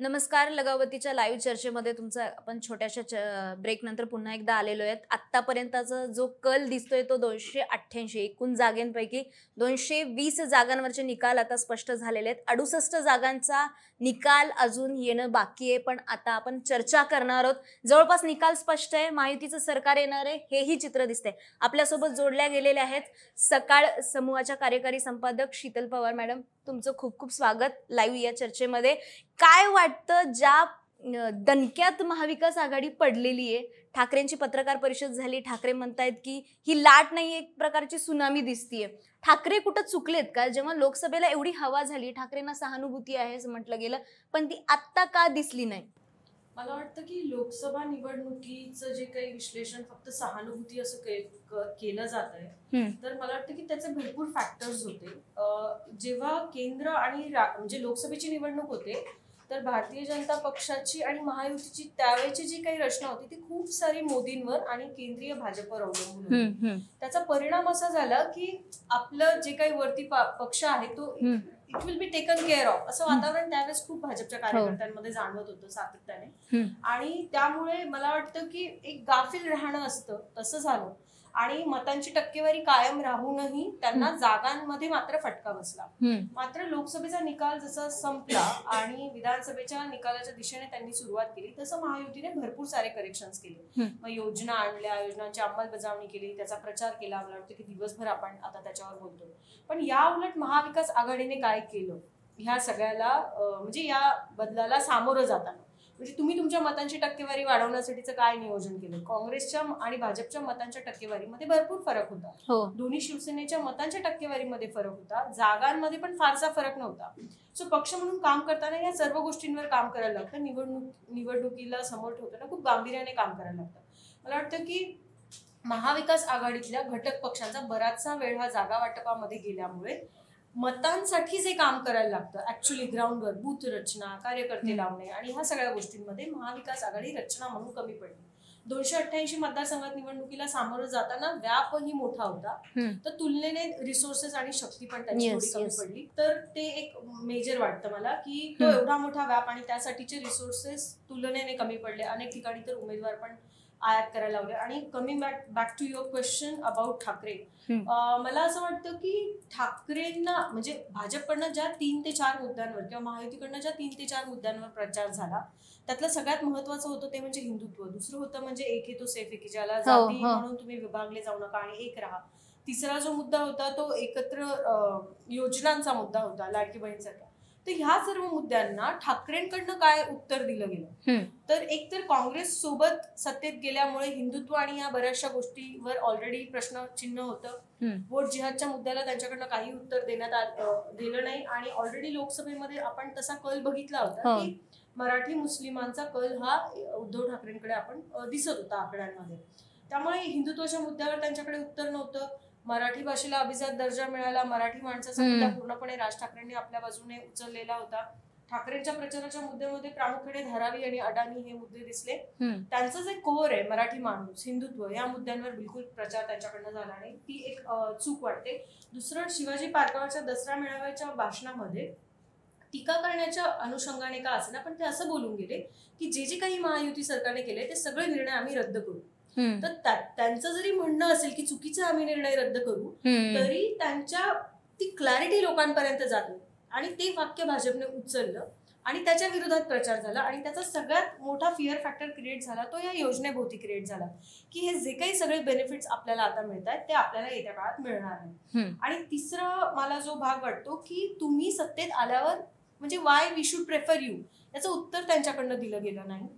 नमस्कार. लगावतीच्या लाईव्ह चर्चेमध्ये तुमचं आपण छोट्याशा ब्रेक नंतर पुन्हा एकदा आलेलो आहेत. आत्तापर्यंतचा जो कल दिसतोय तो 288 एकूण जागांपैकी 220 जागांवरचे निकाल आता स्पष्ट झालेले आहेत. 68 जागांचा निकाल अजून येणं बाकी आहे, पण आता आपण चर्चा करणार आहोत. जवळपास निकाल स्पष्ट आहे, महायुतीचं सरकार येणार आहे हेही चित्र दिसतंय. आपल्यासोबत जोडल्या गेलेले आहेत सकाळ समूहाच्या कार्यकारी संपादक शीतल पवार मॅडम. तुमचं खूप खूप स्वागत लाईव्ह या चर्चेमध्ये. काय वाटतं, ज्या दणक्यात महाविकास आघाडी पडलेली आहे, ठाकरेंची पत्रकार परिषद झाली, ठाकरे म्हणतायत की ही लाट नाही, एक प्रकारची सुनामी दिसतीये. ठाकरे कुठं चुकलेत का? जेव्हा लोकसभेला एवढी हवा झाली, ठाकरेंना सहानुभूती आहे असं म्हटलं गेलं, पण ती आत्ता का दिसली नाही? मला वाटतं की लोकसभा निवडणुकीचं जे काही विश्लेषण फक्त सहानुभूती असं केलं जात आहे, तर मला वाटतं की त्याचे भरपूर फॅक्टर्स होते. जेव्हा केंद्र आणि म्हणजे लोकसभेची निवडणूक होते, तर भारतीय जनता पक्षाची आणि महायुतीची त्यावेळेची जी काही रचना होती ती खूप सारी मोदींवर आणि केंद्रीय भाजपवर अवलंबून होती. त्याचा परिणाम असा झाला की आपलं जे काही वरती पक्ष आहे तो it will be taken care of असं वातावरण त्यावेळेस खूप भाजपच्या कार्यकर्त्यांमध्ये जाणवत होतं सातत्याने. आणि त्यामुळे मला वाटतं की एक गाफील राहणं असतं तसं झालं, आणि मतांची टक्केवारी कायम राहूनही त्यांना जागांमध्ये मात्र फटका बसला. मात्र लोकसभेचा निकाल जसा संपला आणि विधानसभेच्या निकालाच्या दिशेने त्यांनी सुरुवात केली, तसं महायुतीने भरपूर सारे करेक्शन्स केले. मग योजना आणल्या, योजनांची अंमलबजावणी केली, त्याचा प्रचार केला. मला वाटतं की दिवसभर आपण आता त्याच्यावर बोलतो. पण या उलट महाविकास आघाडीने काय केलं ह्या सगळ्याला, म्हणजे या बदलाला सामोरं जाताना, म्हणजे तुम्ही तुमच्या मतांची टक्केवारी वाढवण्यासाठीचं काय नियोजन केलं? काँग्रेसच्या आणि भाजपच्या मतांच्या टक्केवारीमध्ये भरपूर फरक होता. दोन्ही शिवसेनेच्या मतांच्या टक्केवारीमध्ये फरक होता. जागांमध्ये पण फारसा फरक नव्हता. सो पक्ष म्हणून काम करताना या सर्व गोष्टींवर काम करायला लागतं. निवडणुकीला समोर ठेवताना खूप गांभीर्याने काम करायला लागतं. मला वाटतं की महाविकास आघाडीतल्या घटक पक्षांचा बराचसा वेळ हा जागा वाटपामध्ये गेल्यामुळे मतांसाठी जे काम करायला लागतं ऍक्च्युअली ग्राउंडवर, बूथ रचना, कार्यकर्ते लावणे आणि ह्या सगळ्या गोष्टींमध्ये महाविकास आघाडी रचना म्हणून कमी पडली. 288 मतदारसंघात निवडणुकीला सामोरं जाताना व्यापही मोठा होता, तर तुलनेने रिसोर्सेस आणि शक्ती पण त्यांची थोडी कमी पडली. तर ते एक मेजर वाटतं मला की तो एवढा मोठा व्याप आणि त्यासाठीचे रिसोर्सेस तुलनेने कमी पडले. अनेक ठिकाणी तर उमेदवार पण आयात करायला लावले. आणि coming back to your question about Thackeray, मला असं वाटतं की ठाकरेंना म्हणजे भाजपकडनं ज्या 3 ते 4 मुद्द्यांवर किंवा महायुतीकडनं ज्या 3 ते 4 मुद्द्यांवर प्रचार झाला, त्यातलं सगळ्यात महत्वाचं होतं ते म्हणजे हिंदुत्व. दुसरं होतं म्हणजे एक है तो सेफ है, की ज्याला जाती म्हणून तुम्ही विभागले जाऊ नका आणि एक राहा. तिसरा जो मुद्दा होता तो एकत्र योजनांचा मुद्दा होता, लाडकी बहीणसारखा. तर ह्या सर्व मुद्द्यांना ठाकरेंकडनं काय उत्तर दिलं गेलं, तर एकतर काँग्रेस सोबत सत्तेत गेल्यामुळे हिंदुत्व आणि या बऱ्याचशा गोष्टीवर ऑलरेडी प्रश्नचिन्ह होतं. वोट जिहादच्या मुद्द्याला त्यांच्याकडनं काही उत्तर देण्यात गेलं नाही. आणि ऑलरेडी लोकसभेमध्ये आपण तसा कल बघितला होता की मराठी मुस्लिमांचा कल हा उद्धव ठाकरेंकडे आपण दिसत होता आकड्यांमध्ये. त्यामुळे हिंदुत्वाच्या मुद्द्यावर त्यांच्याकडे उत्तर नव्हतं. मराठी भाषेला अभिजात दर्जा मिळाला, मराठी माणसाचा मुद्दा पूर्णपणे राज ठाकरेंनी आपल्या बाजूने उचललेला होता. ठाकरेंच्या प्रचाराच्या मुद्द्यामध्ये प्रामुख्याने धारावी आणि अडाणी हे मुद्दे दिसले. त्यांचं जे कोर आहे मराठी माणूस, हिंदुत्व, या मुद्द्यांवर बिलकुल प्रचार त्यांच्याकडनं झाला नाही. ती एक चूक वाटते. दुसरं, शिवाजी पार्कावरच्या दसरा मेळाव्याच्या भाषणामध्ये टीका करण्याच्या अनुषंगाने का असेना, पण ते असं बोलून गेले की जे जे काही महायुती सरकारने केले ते सगळे निर्णय आम्ही रद्द करू. तर त्यांचं जरी म्हणणं असेल की चुकीचा आम्ही निर्णय रद्द करू, तरी त्यांच्या ती क्लॅरिटी लोकांपर्यंत जाते. आणि ते वाक्य भाजपने उचललं आणि त्याच्या विरोधात प्रचार झाला. आणि त्याचा सगळ्यात मोठा फिअर फॅक्टर क्रिएट झाला तो या योजनेभोवती क्रिएट झाला की हे जे काही सगळे बेनिफिट्स आपल्याला आता मिळत आहेत ते आपल्याला येत्या काळात मिळणार नाही. आणि तिसरा मला जो भाग वाटतो की तुम्ही सत्तेत आल्यावर म्हणजे why we should prefer you, याचं उत्तर त्यांच्याकडनं दिलं गेलं नाही.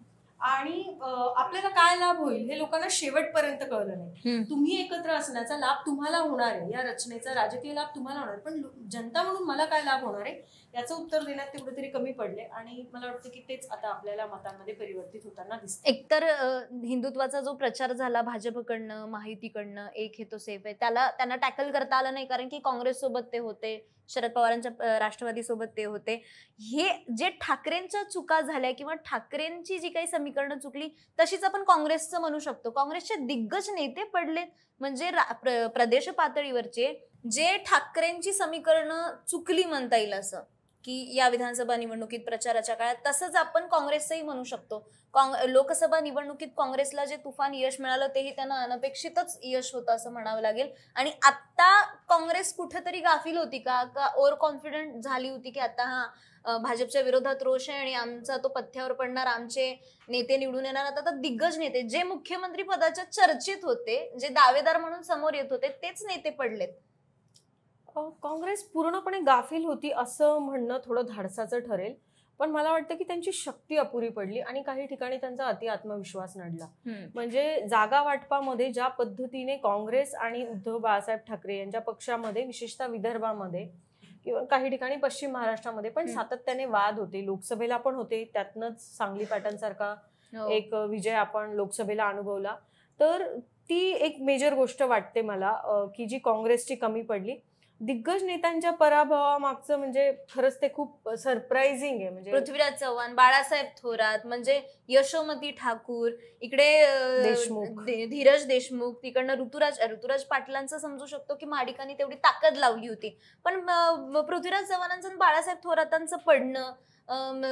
आणि आपल्याला काय लाभ होईल हे लोकांना शेवटपर्यंत कळलं नाही. तुम्ही एकत्र असण्याचा लाभ तुम्हाला होणार आहे, या रचनेचा राजकीय लाभ तुम्हाला होणार, पण जनता म्हणून मला काय लाभ होणार आहे याचं उत्तर देण्यात ते कुठेतरी कमी पडले. आणि मला वाटतं की तेच आता आपल्याला मतांमध्ये परिवर्तित होताना दिसतं. एकतर हिंदुत्वाचा जो प्रचार झाला भाजपकडनं, महायुतीकडनं, एक हे तो सेफ आहे, त्यांना टॅकल करता आलं नाही, कारण की काँग्रेस सोबत ते होते, शरद पवारांच्या राष्ट्रवादी सोबत ते होते. हे जे ठाकरेंच्या चुका झाल्या किंवा ठाकरेंची जी काही समीकरणं चुकली तशीच आपण काँग्रेसचं म्हणू शकतो. काँग्रेसचे दिग्गज नेते पडलेत, म्हणजे प्रदेश पातळीवरचे जे ठाकरेंची समीकरणं चुकली म्हणता येईल असं, की या विधानसभा निवडणुकीत प्रचाराच्या काळात, तसंच आपण काँग्रेसचंही म्हणू शकतो. लोकसभा निवडणुकीत काँग्रेसला जे तुफान यश मिळालं तेही त्यांना अनपेक्षितच यश होतं असं म्हणावं लागेल. आणि आता काँग्रेस कुठेतरी गाफील होती का ओव्हर कॉन्फिडंट झाली होती की आता भाजपच्या विरोधात रोष आहे आणि आमचा तो पथ्यावर पडणार, आमचे नेते निवडून येणार. आता तर दिग्गज नेते जे मुख्यमंत्री पदाच्या चर्चेत होते, जे दावेदार म्हणून समोर येत होते, तेच नेते पडलेत. काँग्रेस पूर्णपणे गाफील होती असं म्हणणं थोडं धाडसाचं ठरेल, पण मला वाटतं की त्यांची शक्ती अपुरी पडली आणि काही ठिकाणी त्यांचा अति आत्मविश्वास नडला. म्हणजे जागा वाटपामध्ये ज्या पद्धतीने काँग्रेस आणि उद्धव बाळासाहेब ठाकरे यांच्या पक्षामध्ये, विशेषतः विदर्भामध्ये किंवा काही ठिकाणी पश्चिम महाराष्ट्रामध्ये पण सातत्याने वाद होते, लोकसभेला पण होते, त्यातनंच सांगली पॅटर्नसारखा एक विजय आपण लोकसभेला अनुभवला. तर ती एक मेजर गोष्ट वाटते मला की जी काँग्रेसची कमी पडली. दिग्गज नेत्यांच्या पराभवामागचं म्हणजे खरंच ते खूप सरप्राइझिंग आहे. म्हणजे पृथ्वीराज चव्हाण, बाळासाहेब थोरात, म्हणजे यशोमती ठाकूर, इकडे देशमुख, धीरज देशमुख, तिकडनं ऋतुराज पाटलांचं समजू शकतो की माडिकांनी तेवढी ताकद लावली होती, पण पृथ्वीराज चव्हाणांचं आणि बाळासाहेब थोरातांचं पडणं,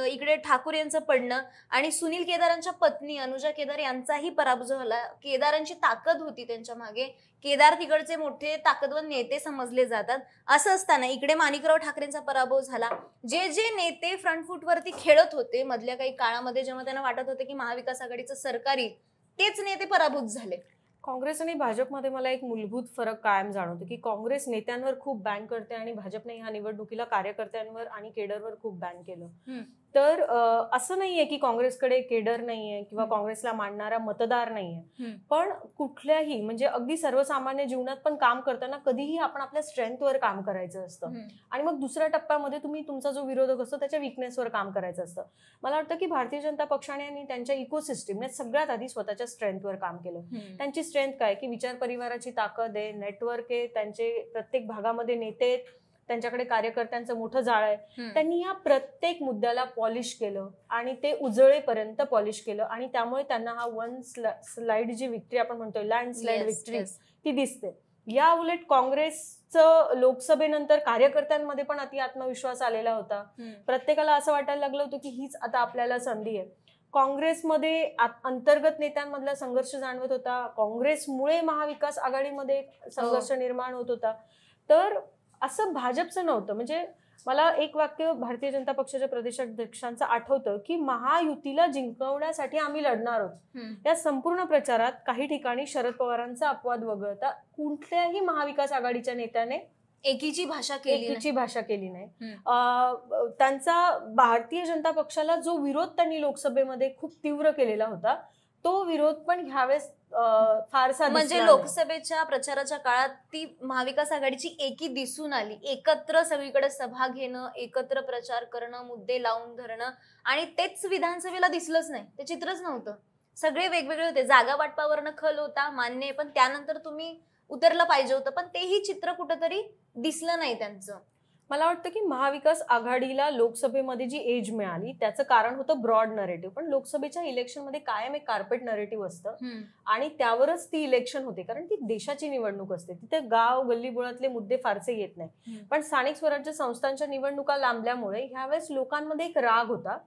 इकडे ठाकूर यांचं पडणं आणि सुनील केदारांच्या पत्नी अनुजा केदार यांचाही पराभव झाला. केदारांची ताकद होती त्यांच्या मागे, केदार तिकडचे मोठे ताकदवर नेते समजले जातात. असं असताना इकडे माणिकराव ठाकरेंचा पराभव झाला. जे जे नेते फ्रंट फूटवरती खेळत होते मधल्या काही काळामध्ये, जेव्हा त्यांना वाटत होते की महाविकास आघाडीचं सरकार येईल, तेच नेते पराभूत झाले. काँग्रेस आणि भाजपमध्ये मला एक मूलभूत फरक कायम जाणवतो की काँग्रेस नेत्यांवर खूप बॅन करते आणि भाजपने ह्या निवडणुकीला कार्यकर्त्यांवर आणि केडरवर खूप बॅन केलं. तर असं नाहीये की काँग्रेसकडे केडर नाहीये किंवा काँग्रेसला मानणारा मतदार नाहीये, पण कुठल्याही म्हणजे अगदी सर्वसामान्य जीवनात पण काम करताना कधीही आपण आपल्या स्ट्रेंथवर काम करायचं असतं आणि मग दुसऱ्या टप्प्यामध्ये तुम्ही तुमचा जो विरोधक असतो त्याच्या विकनेसवर काम करायचं असतं. मला वाटतं की भारतीय जनता पक्षाने आणि त्यांच्या इकोसिस्टीमने सगळ्यात आधी स्वतःच्या स्ट्रेंथवर काम केलं. त्यांची स्ट्रेंथ काय की विचार परिवाराची ताकद आहे, नेटवर्क आहे, त्यांचे प्रत्येक भागामध्ये नेते, त्यांच्याकडे कार्यकर्त्यांचं मोठं जाळ आहे. त्यांनी या प्रत्येक मुद्द्याला पॉलिश केलं आणि ते उजळेपर्यंत पॉलिश केलं आणि त्यामुळे त्यांना हा वन स्लाइड जी विक्ट्री आपण म्हणतोय, लँडस्लाइड विक्ट्री, ती दिसते. या उलट काँग्रेसचं लोकसभेनंतर कार्यकर्त्यांमध्ये पण अति आत्मविश्वास आलेला होता. प्रत्येकाला असं वाटायला लागलं होतं की हीच आता आपल्याला संधी आहे. काँग्रेसमध्ये अंतर्गत नेत्यांमधला संघर्ष जाणवत होता. काँग्रेसमुळे महाविकास आघाडीमध्ये संघर्ष निर्माण होत होता. तर असं भाजपचं नव्हतं. म्हणजे मला एक वाक्य भारतीय जनता पक्षाच्या प्रदेशाध्यक्षांचं आठवतं की महायुतीला जिंकवण्यासाठी आम्ही लढणार आहोत. या संपूर्ण प्रचारात काही ठिकाणी शरद पवारांचा अपवाद वगळता कुठल्याही महाविकास आघाडीच्या नेत्याने एकीची भाषा केली नाही. त्यांचा भारतीय जनता पक्षाला जो विरोध त्यांनी लोकसभेमध्ये खूप तीव्र केलेला होता, तो विरोध पण ह्यावेळेस फारसा, म्हणजे लोकसभेच्या प्रचाराच्या काळात ती महाविकास आघाडीची एकी दिसून आली. एकत्र सगळीकडे सभा घेणं, एकत्र प्रचार करणं, मुद्दे लावून धरणं, आणि तेच विधानसभेला दिसलंच नाही. ते चित्रच नव्हतं. सगळे वेगवेगळे होते. जागा वाटपावरनं खल होता, मान्य, पण त्यानंतर तुम्ही उतरलं पाहिजे होतं, पण तेही चित्र कुठंतरी दिसलं नाही त्यांचं. मला वाटतं की महाविकास आघाडीला लोकसभेमध्ये जी एज मिळाली त्याचं कारण होतं ब्रॉड नरेटिव्ह. पण लोकसभेच्या इलेक्शनमध्ये कायम एक कार्पेट नरेटिव्ह असतं आणि त्यावरच ती इलेक्शन होते, कारण ती देशाची निवडणूक असते. तिथे गाव गल्लीबोळातले मुद्दे फारसे येत नाही. पण स्थानिक स्वराज्य संस्थांच्या निवडणुका लांबल्यामुळे ह्यावेळेस लोकांमध्ये एक राग होता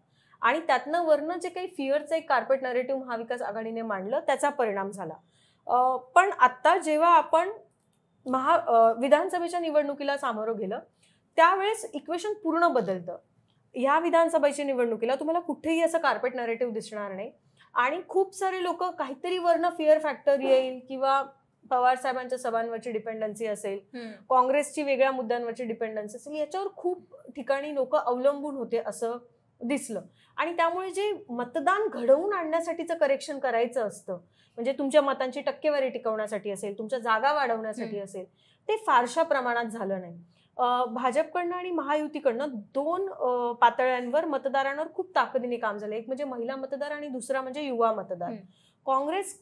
आणि त्यातनं वरनं जे काही फिअरचं एक कार्पेट नरेटिव्ह महाविकास आघाडीने मांडलं त्याचा परिणाम झाला. पण आता जेव्हा आपण विधानसभेच्या निवडणुकीला सामोरं गेलं त्यावेळेस इक्वेशन पूर्ण बदलतं. ह्या विधानसभेच्या निवडणुकीला तुम्हाला कुठेही असं कार्पेट नरेटिव्ह दिसणार नाही आणि खूप सारे लोक काहीतरी वरनं फिअर फॅक्टर येईल किंवा पवार साहेबांच्या सभांवरची डिपेंडन्सी असेल, काँग्रेसची वेगळ्या मुद्द्यांवरची डिपेंडन्सी असेल, याच्यावर खूप ठिकाणी लोक अवलंबून होते असं दिसलं. आणि त्यामुळे जे मतदान घडवून आणण्यासाठीचं करेक्शन करायचं असतं, म्हणजे तुमच्या मतांची टक्केवारी टिकवण्यासाठी असेल, तुमच्या जागा वाढवण्यासाठी असेल, ते फारशा प्रमाणात झालं नाही. भाजपकडनं आणि महायुतीकडनं दोन पातळ्यांवर मतदारांवर खूप ताकदीने काम झालं. एक म्हणजे महिला मतदार आणि दुसरा म्हणजे युवा मतदार. काँग्रेस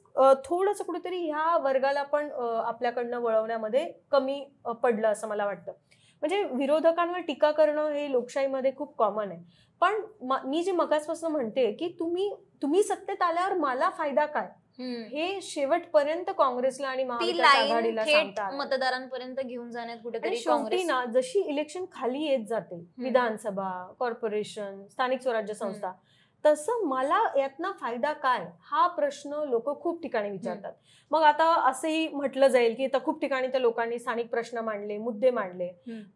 थोडंसं कुठेतरी ह्या वर्गाला पण आपल्याकडनं वळवण्यामध्ये कमी पडलं असं मला वाटतं. म्हणजे विरोधकांवर टीका करणं हे लोकशाहीमध्ये खूप कॉमन आहे, पण मी जे मगासपासून म्हणते की तुम्ही सत्तेत आल्यावर मला फायदा काय, हे शेवटपर्यंत काँग्रेसला आणि महाविकास आघाडीला सांगता मतदारांपर्यंत घेऊन जाण्यात कुठेतरी शेवटी ना जशी इलेक्शन खाली येत जाते, विधानसभा, कॉर्पोरेशन, स्थानिक स्वराज्य संस्था, तसं मला यातनं फायदा काय हा प्रश्न लोक खूप ठिकाणी विचारतात. मग आता असंही म्हटलं जाईल की आता खूप ठिकाणी त्या लोकांनी स्थानिक प्रश्न मांडले, मुद्दे मांडले,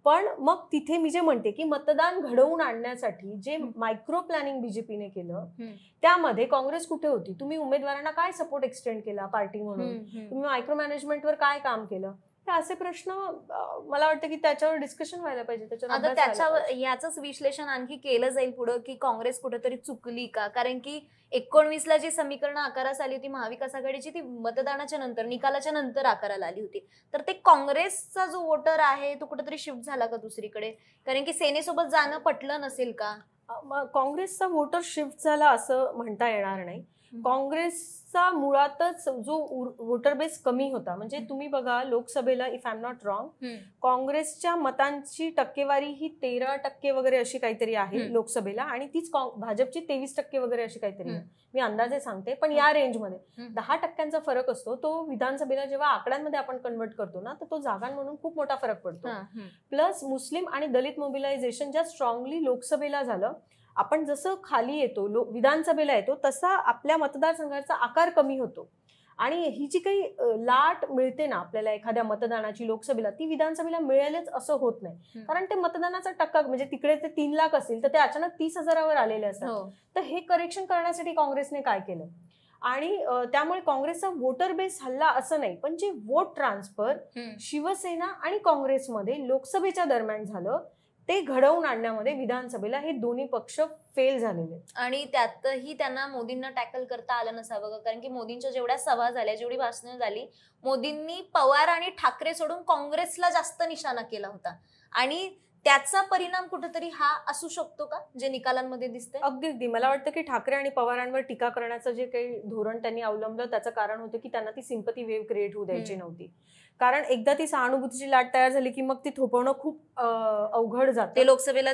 पण मग तिथे मी जे म्हणते की मतदान घडवून आणण्यासाठी जे मायक्रो प्लॅनिंग बीजेपीने केलं त्यामध्ये काँग्रेस कुठे होती? तुम्ही उमेदवारांना काय सपोर्ट एक्सटेंड केला पार्टी म्हणून? तुम्ही मायक्रो मॅनेजमेंटवर काय काम केलं? असे प्रश्न मला वाटतं की त्याच्यावर डिस्कशन व्हायला पाहिजे. आता त्याच्यावर याच विश्लेषण आणखी केलं जाईल पुढे की काँग्रेस कुठेतरी चुकली का? कारण की 19ला जी समीकरणं आकारास आली होती महाविकास आघाडीची ती मतदानाच्या नंतर, निकालाच्या नंतर आकाराला आली होती. तर ते काँग्रेसचा जो वोटर आहे तो कुठेतरी शिफ्ट झाला का दुसरीकडे? कारण की सेनेसोबत जाणं पटलं नसेल का? काँग्रेसचा वोटर शिफ्ट झाला असं म्हणता येणार नाही. काँग्रेसचा मुळातच जो वोटर बेस कमी होता, म्हणजे तुम्ही बघा लोकसभेला if I am not wrong काँग्रेसच्या मतांची टक्केवारी ही 13% वगैरे अशी काहीतरी आहे लोकसभेला, आणि तीच भाजपची 23% वगैरे अशी काहीतरी आहे. मी अंदाजे सांगते, पण या रेंजमध्ये 10% फरक असतो. तो विधानसभेला जेव्हा आकड्यांमध्ये आपण कन्वर्ट करतो ना, तर तो जागांमधून खूप मोठा फरक पडतो. प्लस मुस्लिम आणि दलित मोबिलायझेशन ज्या स्ट्रॉंगली लोकसभेला झालं, आपण जसं खाली येतो विधानसभेला येतो तसा आपल्या मतदारसंघाचा आकार कमी होतो. आणि ही जी काही लाट मिळते ना आपल्याला एखाद्या मतदानाची लोकसभेला, ती विधानसभेला मिळेलच असं होत नाही. कारण ते मतदानाचा टक्का म्हणजे तिकडे ते 3 लाख असेल तर ते अचानक 30,000वर आलेले असतात. तर हे करेक्शन करण्यासाठी काँग्रेसने काय केलं? आणि त्यामुळे काँग्रेसचा वोटर बेस हल्ला असं नाही, पण जे वोट ट्रान्सफर शिवसेना आणि काँग्रेसमध्ये लोकसभेच्या दरम्यान झालं ते घडवून आणण्यामध्ये विधानसभेला हे दोन्ही पक्ष फेल झालेले. आणि त्यातही त्यांना मोदींना टॅकल करता आलं नसावं, कारण की मोदींच्या जेवढ्या सभा झाल्या, जेवढी भाषणं झाली, मोदींनी पवार आणि ठाकरे सोडून काँग्रेसला जास्त निशाणा केला होता. आणि त्याचा परिणाम कुठेतरी हा असू शकतो का जे निकालांमध्ये दिसतंय? अगदी मला वाटतं की ठाकरे आणि पवारांवर टीका करण्याचं जे काही धोरण त्यांनी अवलंबलं त्याचं कारण होतं की त्यांना ती सिंपथी वेव्ह क्रिएट होऊ द्यायची नव्हती. कारण एकदा ती सहानुभूतीची लाट तयार झाली की मग ती थोपवणं खूप अवघड जातं. ते लोकसभेला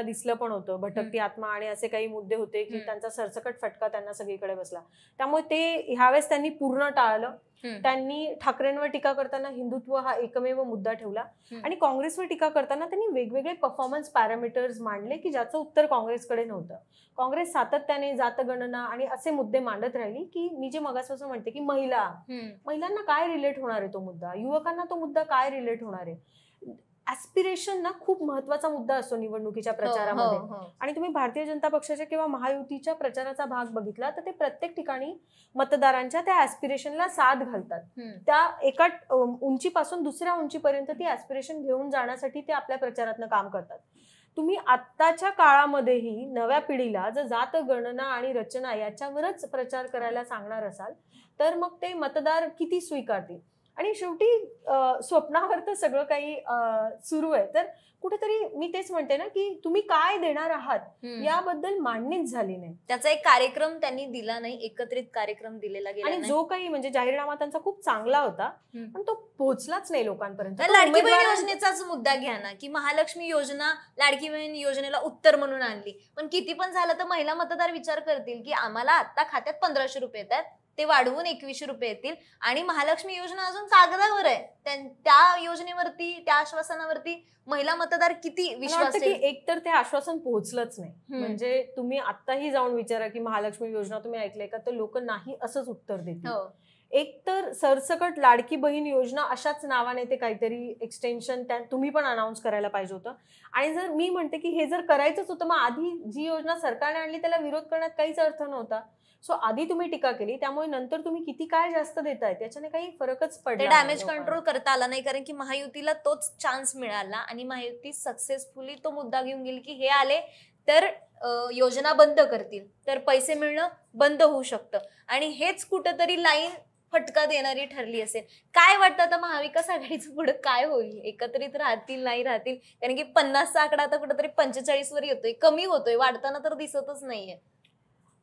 दिसलं पण होतं. भटकती आत्मा आणि असे काही मुद्दे होते की त्यांचा सरसकट फटका त्यांना सगळीकडे बसला. त्यामुळे ते ह्यावेळेस त्यांनी पूर्ण टाळलं. त्यांनी ठाकरेंवर टीका करताना हिंदुत्व हा एकमेव मुद्दा ठेवला, आणि काँग्रेसवर टीका करताना त्यांनी वेगवेगळे परफॉर्मन्स पॅरामीटर्स मांडले की ज्याचं उत्तर काँग्रेसकडे नव्हतं. काँग्रेस सातत्याने जातगणना आणि असे मुद्दे मांडत राहिली की मी जे मगासपासून म्हणते की महिलांना काय रिलेट होणार आहे तो मुद्दा, युवकांना तो मुद्दा काय रिलेट होणार आहे. ऍस्पिरेशन ना खूप महत्वाचा मुद्दा असतो निवडणुकीच्या प्रचारामध्ये. आणि तुम्ही भारतीय जनता पक्षाच्या किंवा महायुतीच्या प्रचाराचा भाग बघितला तर ते प्रत्येक ठिकाणी मतदारांच्या त्या ऍस्पिरेशनला साथ घालतात. त्या एका उंचीपासून दुसऱ्या उंचीपर्यंत ती ऍस्पिरेशन घेऊन जाण्यासाठी ते आपल्या प्रचारातनं काम करतात. तुम्ही आत्ताच्या काळामध्येही नव्या पिढीला जर जात गणना आणि रचना याच्यावरच प्रचार करायला सांगणार असाल तर मग ते मतदार किती स्वीकारतील? आणि शेवटी स्वप्नावर तर सगळं काही सुरू आहे. तर कुठेतरी मी तेच म्हणते ना की तुम्ही काय देणार आहात याबद्दल मांडणीच झाली नाही. त्याचा एक कार्यक्रम त्यांनी दिला नाही, एकत्रित कार्यक्रम दिलेला गेला आणि जो काही म्हणजे जाहीरनामा त्यांचा खूप चांगला होता पण तो पोहोचलाच नाही लोकांपर्यंत. लाडकी बहीण योजनेचाच मुद्दा घ्या ना, की महालक्ष्मी योजना लाडकी बहीण योजनेला उत्तर म्हणून आणली, पण किती पण झालं तर महिला मतदार विचार करतील की आम्हाला आता खात्यात 1500 रुपये येतात, ते वाढवून 2100 रुपये येतील, आणि महालक्ष्मी योजना अजून कागदावर आहे. त्या योजनेवरती, त्या आश्वासनावरती महिला मतदार किती विश्वास? एक तर ते आश्वासन पोहोचलंच नाही. म्हणजे तुम्ही आताही जाऊन विचारा की महालक्ष्मी योजना तुम्ही ऐकलंय का, तर लोक नाही असंच उत्तर देतील. एक तर सरसकट लाडकी बहीण योजना अशाच नावाने ते काहीतरी एक्सटेन्शन तुम्ही पण अनाऊन्स करायला पाहिजे होतं. आणि जर मी म्हणते की हे जर करायचंच होतं मग आधी जी योजना सरकारने आणली त्याला विरोध करण्यात काहीच अर्थ नव्हता. सो आधी तुम्ही टीका केली, त्यामुळे नंतर तुम्ही किती काय जास्त देताय त्याच्याने काही फरकच पडला. डॅमेज कंट्रोल करता आला नाही, कारण की महायुतीला तोच चान्स मिळाला आणि महायुती सक्सेसफुली तो मुद्दा घेऊन गेली की हे आले तर योजना बंद करतील, तर पैसे मिळणं बंद होऊ शकतं. आणि हेच कुठंतरी लाईन फटका देणारी ठरली असेल. काय वाटतं आता महाविकास आघाडीचं पुढे काय होईल? एकत्रित राहतील नाही राहतील? कारण की 50चा आकडा आता कुठेतरी 45 वर येतोय, कमी होतोय, वाढताना तर दिसतच नाहीये.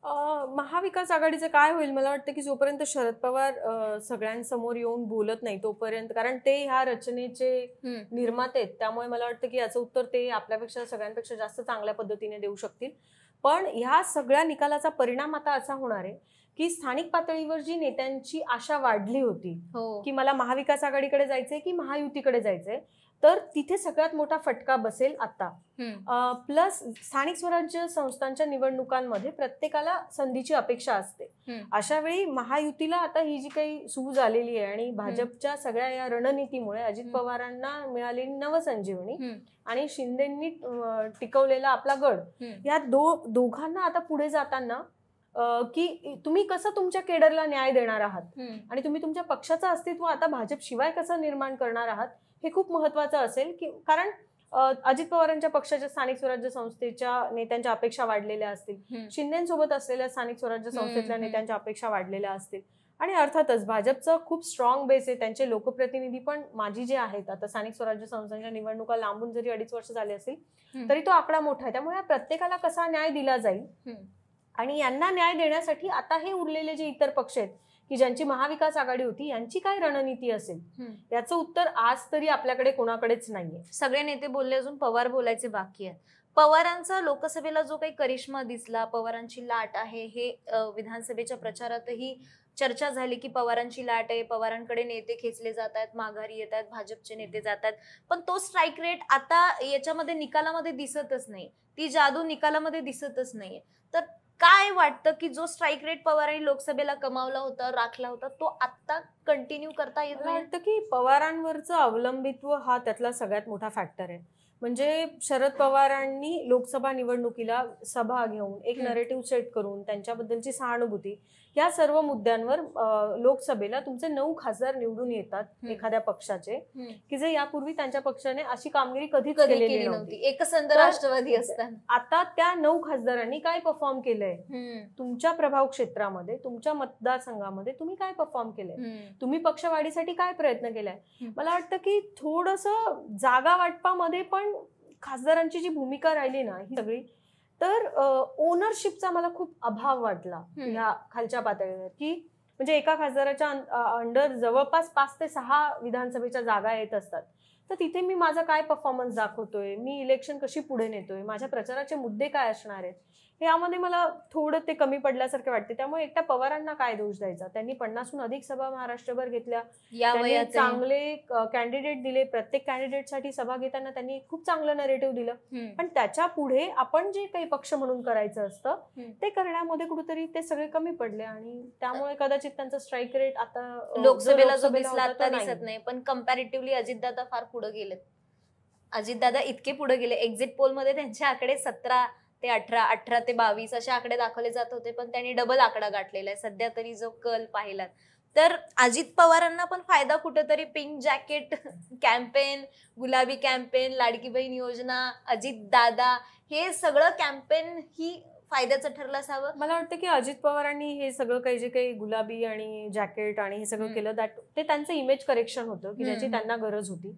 महाविकास आघाडीचं काय होईल? मला वाटतं की जोपर्यंत शरद पवार सगळ्यांसमोर येऊन बोलत नाही तोपर्यंत, कारण ते ह्या रचनेचे निर्माते आहेत, त्यामुळे मला वाटतं की याचं उत्तर ते आपल्यापेक्षा सगळ्यांपेक्षा जास्त चांगल्या पद्धतीने देऊ शकतील. पण ह्या सगळ्या निकालाचा परिणाम आता असा होणार आहे की स्थानिक पातळीवर जी नेत्यांची आशा वाढली होती हो. की मला महाविकास आघाडीकडे जायचंय की महायुतीकडे जायचंय, तर तिथे सगळ्यात मोठा फटका बसेल आता. प्लस स्थानिक स्वराज्य संस्थांच्या निवडणुकांमध्ये प्रत्येकाला संधीची अपेक्षा असते. अशा वेळी महायुतीला आता ही जी काही सूज आलेली आहे आणि भाजपच्या सगळ्या या रणनीतीमुळे अजित पवारांना मिळालेली नवसंजीवनी आणि शिंदेंनी टिकवलेला आपला गड, या दोघांना आता पुढे जाताना की तुम्ही कसं तुमच्या केडरला न्याय देणार आहात आणि तुम्ही तुमच्या पक्षाचं अस्तित्व आता भाजप शिवाय कसं निर्माण करणार आहात, हे खूप महत्वाचं असेल. की कारण अजित पवारांच्या पक्षाच्या स्थानिक स्वराज्य संस्थेच्या नेत्यांच्या अपेक्षा वाढलेल्या असतील, शिंदेसोबत असलेल्या स्थानिक स्वराज्य संस्थेतल्या नेत्यांच्या अपेक्षा वाढलेल्या असतील आणि अर्थातच भाजपचं खूप स्ट्रॉंग बेस आहे. त्यांचे लोकप्रतिनिधी पण माजी जे आहेत, आता स्थानिक स्वराज्य संस्थांच्या निवडणुका लांबून जरी 2.5 वर्ष झाले असतील तरी तो आकडा मोठा आहे. त्यामुळे प्रत्येकाला कसा न्याय दिला जाईल आणि यांना न्याय देण्यासाठी आता हे उरलेले जे इतर पक्ष आहेत की ज्यांची महाविकास आघाडी होती, यांची काय रणनीती असेल, याचं उत्तर आज तरी आपल्याकडे कोणाकडेच नाहीये. सगळे नेते बोलले, अजून पवार बोलायचे बाकी आहे. पवारांचा लोकसभेला जो काही करिश्मा दिसला, पवारांची लाट आहे, हे विधानसभेच्या प्रचारातही चर्चा झाली की पवारांची लाट आहे, पवारांकडे नेते खेचले जात आहेत, माघारी येत आहेत, भाजपचे नेते जात आहेत. पण तो स्ट्राईक रेट आता याच्यामध्ये निकालामध्ये दिसतच नाही, ती जादू निकालामध्ये दिसतच नाहीये. तर काय वाटतं की जो स्ट्राईक रेट पवारांनी लोकसभेला कमावला होता, राखला होता, तो आता कंटिन्यू करता येत नाही? वाटतं की पवारांवरचं अवलंबित्व हा त्यातला सगळ्यात मोठा फॅक्टर आहे. म्हणजे शरद पवारांनी लोकसभा निवडणुकीला सभा घेऊन एक नरेटिव्ह सेट करून त्यांच्याबद्दलची सहानुभूती, या सर्व मुद्द्यांवर लोकसभेला तुमचे 9 खासदार निवडून येतात एखाद्या पक्षाचे, की जे यापूर्वी त्यांच्या पक्षाने अशी कामगिरी कधीच केलेली नव्हती. एकसंध राष्ट्रवादी असताना. आता त्या 9 खासदारांनी काय परफॉर्म केलंय तुमच्या प्रभाव क्षेत्रामध्ये, तुमच्या मतदारसंघामध्ये तुम्ही काय परफॉर्म केलंय, तुम्ही पक्षवाढीसाठी काय प्रयत्न केलाय. मला वाटतं की थोडंसं जागा वाटपामध्ये पण खासदारांची जी भूमिका राहिली ना ही सगळी, तर ओनरशिपचा मला खूप अभाव वाटला ह्या खालच्या पातळीवर. की म्हणजे एका खासदाराच्या अंडर जवळपास 5 ते 6 विधानसभेच्या जागा येत असतात, तर तिथे मी माझा काय परफॉर्मन्स दाखवतोय, मी इलेक्शन कशी पुढे नेतोय, माझ्या प्रचाराचे मुद्दे काय असणार आहेत, यामध्ये मला थोडं ते कमी पडल्यासारखे वाटते. त्यामुळे एकट्या पवारांना काय दोष द्यायचा, त्यांनी 50हून अधिक सभा महाराष्ट्रभर घेतल्या, त्यांनी चांगले कॅन्डिडेट दिले, प्रत्येक कॅन्डिडेटसाठी सभा घेताना त्यांनी खूप चांगलं नरेटिव्ह दिलं. पण त्याच्या पुढे आपण जे काही पक्ष म्हणून करायचं असतं ते करण्यामध्ये कुठेतरी ते सगळे कमी पडले आणि त्यामुळे कदाचित त्यांचा स्ट्राईक रेट आता लोकसभेला जो दिसला आता दिसत नाही. पण कम्पॅरेटिव्हली अजितदादा फार पुढे गेलेत. अजितदादा इतके पुढे गेले, एक्झिट पोल मध्ये त्यांचे आकडे 17 ते 18, 18 ते 22 असे आकडे दाखवले जात होते, पण त्यांनी डबल आकडा गाठलेला आहे सध्या तरी जो कल पाहिला. तर अजित पवारांना पण फायदा कुठेतरी पिंक जॅकेट कॅम्पेन, गुलाबी कॅम्पेन, लाडकी बहीण योजना, अजित दादा, हे सगळं कॅम्पेन ही फायद्याचं ठरलं असावं. मला वाटतं की अजित पवारांनी हे सगळं काही जे काही गुलाबी आणि जॅकेट आणि हे सगळं केलं, ते त्यांचं इमेज करेक्शन होतं की ज्याची त्यांना गरज होती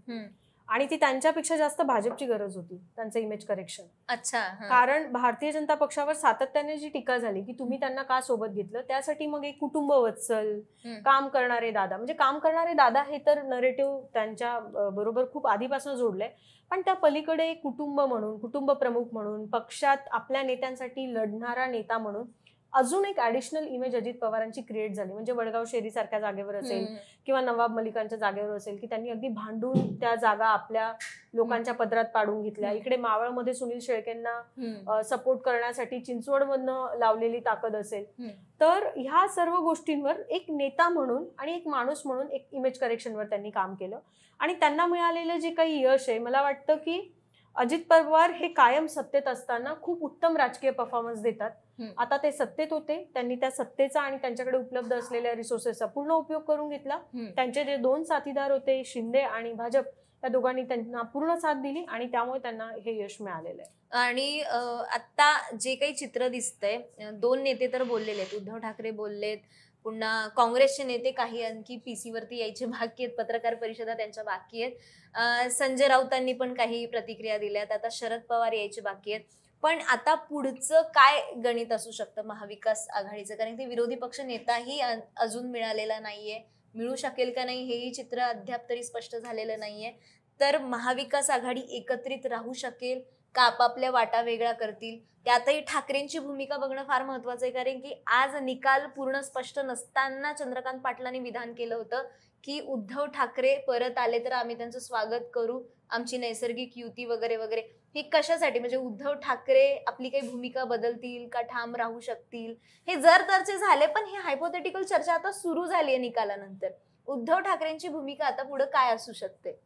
आणि ती त्यांच्यापेक्षा जास्त भाजपची गरज होती, त्यांचं इमेज करेक्शन. अच्छा. कारण भारतीय जनता पक्षावर सातत्याने जी टीका झाली की तुम्ही त्यांना का सोबत घेतलं, त्यासाठी मग एक कुटुंब वत्सल, काम करणारे दादा, म्हणजे काम करणारे दादा हे तर नरेटिव्ह त्यांच्या बरोबर खूप आधीपासून जोडलंय, पण त्या पलीकडे कुटुंब म्हणून, कुटुंब प्रमुख म्हणून, पक्षात आपल्या नेत्यांसाठी लढणारा नेता म्हणून अजून एक ऍडिशनल इमेज अजित पवारांची क्रिएट झाली. म्हणजे वडगाव शेरी सारख्या जागेवर असेल किंवा नवाब मलिकांच्या जागेवर असेल की त्यांनी अगदी भांडून त्या जागा आपल्या लोकांच्या पदरात पाडून घेतल्या. इकडे मावळमध्ये सुनील शेळकेंना सपोर्ट करण्यासाठी चिंचवडमधनं लावलेली ताकद असेल. तर ह्या सर्व गोष्टींवर एक नेता म्हणून आणि एक माणूस म्हणून एक इमेज करेक्शनवर त्यांनी काम केलं आणि त्यांना मिळालेलं जे काही यश आहे, मला वाटतं की अजित पवार हे कायम सत्तेत असताना खूप उत्तम राजकीय परफॉर्मन्स देतात. आता ते सत्तेत होते, त्यांनी त्या सत्तेचा आणि त्यांच्याकडे उपलब्ध असलेल्या रिसोर्सेसचा पूर्ण उपयोग करून घेतला. त्यांचे जे 2 साथीदार होते, शिंदे आणि भाजप, त्या दोघांनी त्यांना पूर्ण साथ दिली आणि त्यामुळे त्यांना हे यश मिळालेलं आहे. आणि आता जे काही चित्र दिसतंय, 2 नेते तर बोललेले आहेत, उद्धव ठाकरे बोललेत, पुन्हा काँग्रेसचे नेते काही आणखी PC वरती यायचे बाकी आहेत, पत्रकार परिषदा त्यांच्या बाकी आहेत, संजय राऊतांनी पण काही प्रतिक्रिया दिल्यात, आता शरद पवार यायचे बाकी आहेत. पण आता पुढचं काय गणित असू शकतं महाविकास आघाडीचं, कारण ते विरोधी पक्ष नेताही अजून मिळालेला नाहीये, मिळू शकेल का नाही हेही चित्र अद्याप तरी स्पष्ट झालेलं नाहीये. तर महाविकास आघाडी एकत्रित राहू शकेल का आपापल्या वाटा वेगळा करतील? त्यातही ठाकरेंची भूमिका बघणं फार महत्वाचं आहे, कारण की आज निकाल पूर्ण स्पष्ट नसताना चंद्रकांत पाटलांनी विधान केलं होतं की उद्धव ठाकरे परत आले तर आम्ही त्यांचं स्वागत करू, आमची नैसर्गिक युती वगैरे वगैरे. हे कशासाठी, म्हणजे उद्धव ठाकरे आपली काही भूमिका बदलतील का, ठाम राहू शकतील? हे जर तरचे झाले, पण हे हायपोथेटिकल चर्चा आता सुरू झाली आहे निकालानंतर. उद्धव ठाकरेंची भूमिका आता पुढे काय असू शकते?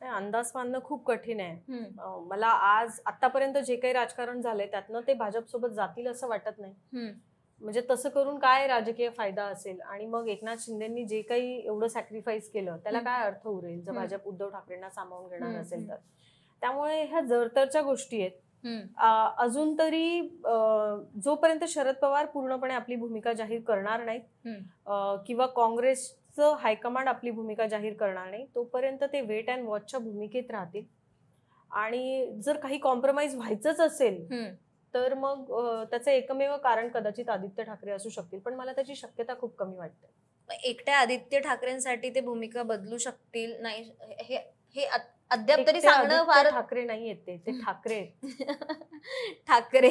अंदाज बांधणं खूप कठीण आहे. मला आज आतापर्यंत जे काही राजकारण झालंय त्यातनं ते भाजप सोबत जातील असं वाटत नाही. म्हणजे तसं करून काय राजकीय फायदा असेल, आणि मग एकनाथ शिंदेनी जे काही एवढं सॅक्रिफाईस केलं त्याला काय अर्थ उरेल जर भाजप उद्धव ठाकरेंना सामावून घेणार असेल तर. त्यामुळे ह्या जरतरच्या गोष्टी आहेत. अजून तरी जोपर्यंत शरद पवार पूर्णपणे आपली भूमिका जाहीर करणार नाहीत किंवा काँग्रेसचं हायकमांड आपली भूमिका जाहीर करणार नाही, तोपर्यंत ते वेट अँड वॉचच्या भूमिकेत राहतील. आणि जर काही कॉम्प्रोमाइज व्हायचंच असेल तर मग त्याचं एकमेव कारण कदाचित आदित्य ठाकरे असू शकतील, पण मला त्याची शक्यता खूप कमी वाटते. एकट्या आदित्य ठाकरेंसाठी ते भूमिका बदलू शकतील नाही हे अद्याप तरी सांगणं फार. ठाकरे नाही आहेत ते ठाकरे ठाकरे.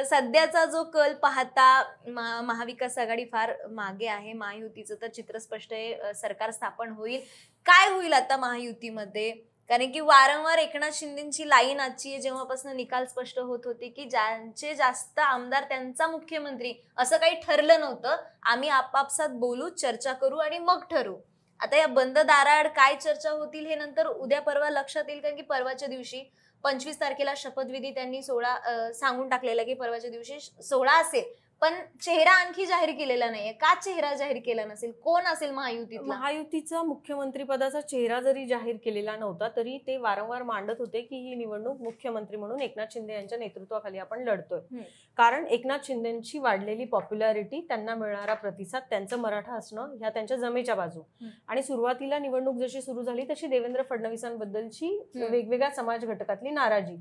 सध्याचा जो कल पाहता महाविकास आघाडी फार मागे आहे. महायुतीचं तर चित्र स्पष्ट आहे, सरकार स्थापन होईल. काय होईल आता महायुतीमध्ये? कारण की वारंवार एकनाथ शिंदेची लाईन आजची आहे, जेव्हापासून निकाल स्पष्ट होत होते की ज्यांचे जास्त आमदार त्यांचा मुख्यमंत्री, असं काही ठरलं नव्हतं. आम्ही आपापसात बोलू, चर्चा करू आणि मग ठरवू. आता या बंद दाराआड काय चर्चा होतील हे नंतर उद्या परवा लक्षात येईल, कारण की परवाच्या दिवशी 25 तारखेला शपथविधी त्यांनी सांगून टाकलेला की परवाच्या दिवशी 16 असेल, पण चेहरा आणखी जाहीर केलेला नाहीये. का चेहरा जाहीर केला नसेल? कोण असेल महायुतीचा मुख्यमंत्री पदाचा चेहरा जरी जाहीर केलेला नव्हता तरी ते वारंवार मांडत होते की ही निवडणूक मुख्यमंत्री म्हणून एकनाथ शिंदे यांच्या नेतृत्वाखाली आपण लढतोय. कारण एकनाथ शिंदेची वाढलेली पॉप्युलॅरिटी, त्यांना मिळणारा प्रतिसाद, त्यांचं मराठा असणं ह्या त्यांच्या जमेच्या बाजू. आणि सुरुवातीला निवडणूक जशी सुरू झाली तशी देवेंद्र फडणवीसांबद्दलची वेगवेगळ्या समाज घटकातली नाराजी,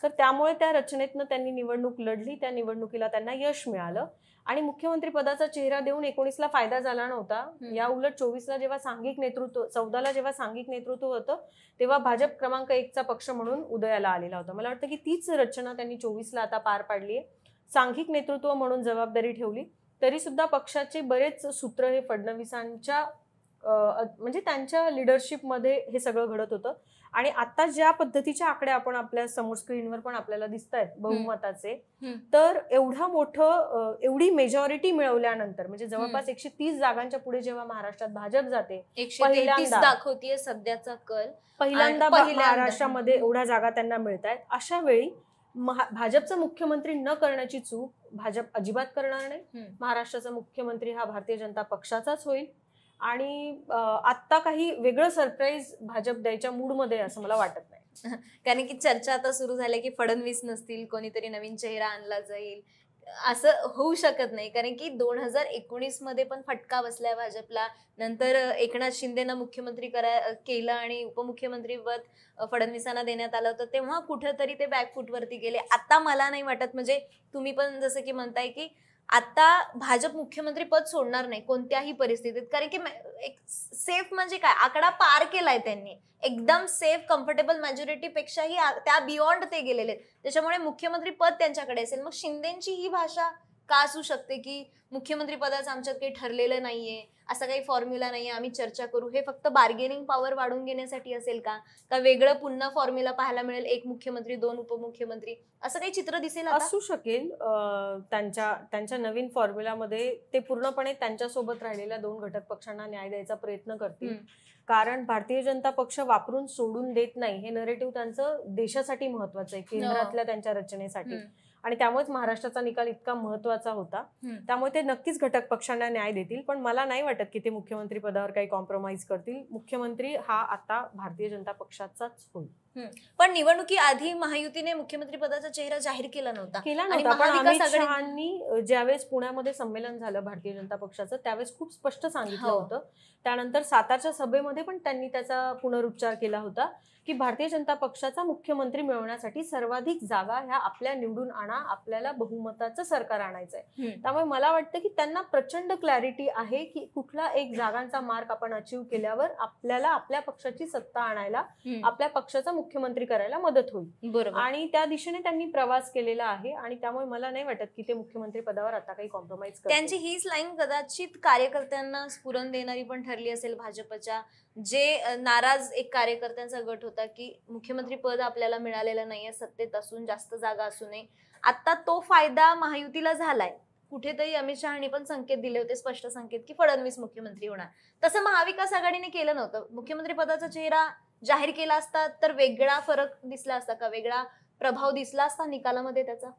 तर त्यामुळे त्या रचनेतनं त्यांनी निवडणूक लढली. त्या निवडणुकीला त्यांना यश मिळालं आणि मुख्यमंत्री पदाचा चेहरा देऊन 19ला फायदा झाला नव्हता. या उलट 24ला जेव्हा सांघिक नेतृत्व, 14ला जेव्हा सांघिक नेतृत्व होतं तेव्हा भाजप क्रमांक 1चा पक्ष म्हणून उदयाला आलेला होता. मला वाटतं की तीच रचना त्यांनी 24ला आता पार पाडली आहे. सांघिक नेतृत्व म्हणून जबाबदारी ठेवली तरी सुद्धा पक्षाचे बरेच सूत्र हे फडणवीसांच्या म्हणजे त्यांच्या लिडरशिपमध्ये हे सगळं घडत होतं. आणि आता ज्या पद्धतीचे आकडे आपण आपल्या समोर स्क्रीनवर पण आपल्याला दिसत आहेत बहुमताचे, तर एवढी मेजॉरिटी मिळवल्यानंतर, म्हणजे जवळपास 130 जागांच्या पुढे जेव्हा महाराष्ट्रात भाजप जाते, 133 दाखवतीये सध्याचा कल, पहिल्यांदा महाराष्ट्रामध्ये एवढ्या जागा त्यांना मिळत आहेत. अशा वेळी भाजपचा मुख्यमंत्री न करण्याची चूक भाजप अजिबात करणार नाही. महाराष्ट्राचा मुख्यमंत्री हा भारतीय जनता पक्षाचाच होईल. आणि आता काही वेगळं सरप्राईज भाजप द्यायच्या मूडमध्ये असं मला वाटत नाही. कारण की चर्चा आता सुरू झाल्या की फडणवीस नसतील, कोणीतरी नवीन चेहरा आणला जाईल. असं होऊ शकत नाही, कारण की 2019 मध्ये पण फटका बसलाय भाजपला. नंतर एकनाथ शिंदेना मुख्यमंत्री केलं आणि उपमुख्यमंत्री पद फडणवीसांना देण्यात आलं होतं, तेव्हा कुठेतरी ते बॅकफूटवरती गेले. आता मला नाही वाटत, म्हणजे तुम्ही पण जसं की म्हणताय की आता भाजप मुख्यमंत्री पद सोडणार नाही कोणत्याही परिस्थितीत, कारण की एक सेफ म्हणजे काय आकडा पार केलाय त्यांनी, एकदम सेफ कम्फर्टेबल मेजॉरिटी पेक्षाही त्या बियॉन्ड ते गेलेले. त्याच्यामुळे मुख्यमंत्री पद त्यांच्याकडे असेल. मग शिंदेची ही भाषा का असू शकते की मुख्यमंत्री पदाचं आमच्यात काही ठरलेलं नाहीये, असा काही फॉर्म्युला नाहीये, आम्ही चर्चा करू? हे फक्त बार्गेनिंग पॉवर वाढवून घेण्यासाठी असेल का वेगळं पुन्हा फॉर्म्युला पाहायला मिळेल, 1 मुख्यमंत्री 2 उपमुख्यमंत्री, असं काही चित्र दिसेल? असू शकेल. त्यांच्या नवीन फॉर्म्युलामध्ये ते पूर्णपणे त्यांच्यासोबत राहिलेल्या 2 घटक पक्षांना न्याय द्यायचा प्रयत्न करतील. कारण भारतीय जनता पक्ष वापरून सोडून देत नाही हे नरेटिव्ह त्यांचं देशासाठी महत्वाचं आहे, केंद्रातल्या त्यांच्या रचनेसाठी. आणि त्यामुळेच महाराष्ट्राचा निकाल इतका महत्वाचा होता. त्यामुळे ते नक्कीच घटक पक्षांना न्याय देतील, पण मला नाही वाटत की ते मुख्यमंत्री पदावर काही कॉम्प्रोमाइज करतील. मुख्यमंत्री हा आता भारतीय जनता पक्षाचाच होईल. पण निवडणुकी आधी महायुतीने मुख्यमंत्री पदाचा चेहरा जाहीर केला नव्हता. पण अमित शहांनी ज्यावेळेस पुण्यामध्ये संमेलन झालं भारतीय जनता पक्षाचं त्यावेळेस खूप स्पष्ट सांगितलं होतं. त्यानंतर सातारच्या सभेमध्ये पण त्यांनी त्याचा पुनरुच्चार केला होता की भारतीय जनता पक्षाचा मुख्यमंत्री मिळवण्यासाठी सर्वाधिक जागा ह्या आपल्या निवडून आणा, आपल्याला बहुमताचं सरकार आणायचंय. त्यामुळे मला वाटतं की त्यांना प्रचंड क्लॅरिटी आहे की कुठला एक जागांचा मार्क आपण अचीव केल्यावर आपल्याला आपल्या पक्षाची सत्ता आणायला, आपल्या पक्षाचा मुख्यमंत्री करायला मदत होईल. आणि त्या दिशेने त्यांनी प्रवास केलेला आहे आणि त्यामुळे मला नाही वाटत की ते मुख्यमंत्री पदावर आता काही कॉम्प्रोमाइज करतील. त्यांची हीच लाईन कदाचित कार्यकर्त्यांना स्फुरण देणारी पण ठरली असेल भाजपच्या. जे नाराज एक कार्यकर्त्यांचा गट होता की मुख्यमंत्री पद आपल्याला मिळालेलं नाहीये, सत्तेत असून जास्त जागा असू नये, आता तो फायदा महायुतीला झालाय. कुठेतरी अमित शहानी पण संकेत दिले होते, स्पष्ट संकेत, की फडणवीस मुख्यमंत्री होणार. तसं महाविकास आघाडीने केलं नव्हतं. मुख्यमंत्री पदाचा चेहरा जाहीर केला असता तर वेगळा फरक दिसला असता का, वेगळा प्रभाव दिसला असता निकालामध्ये त्याचा?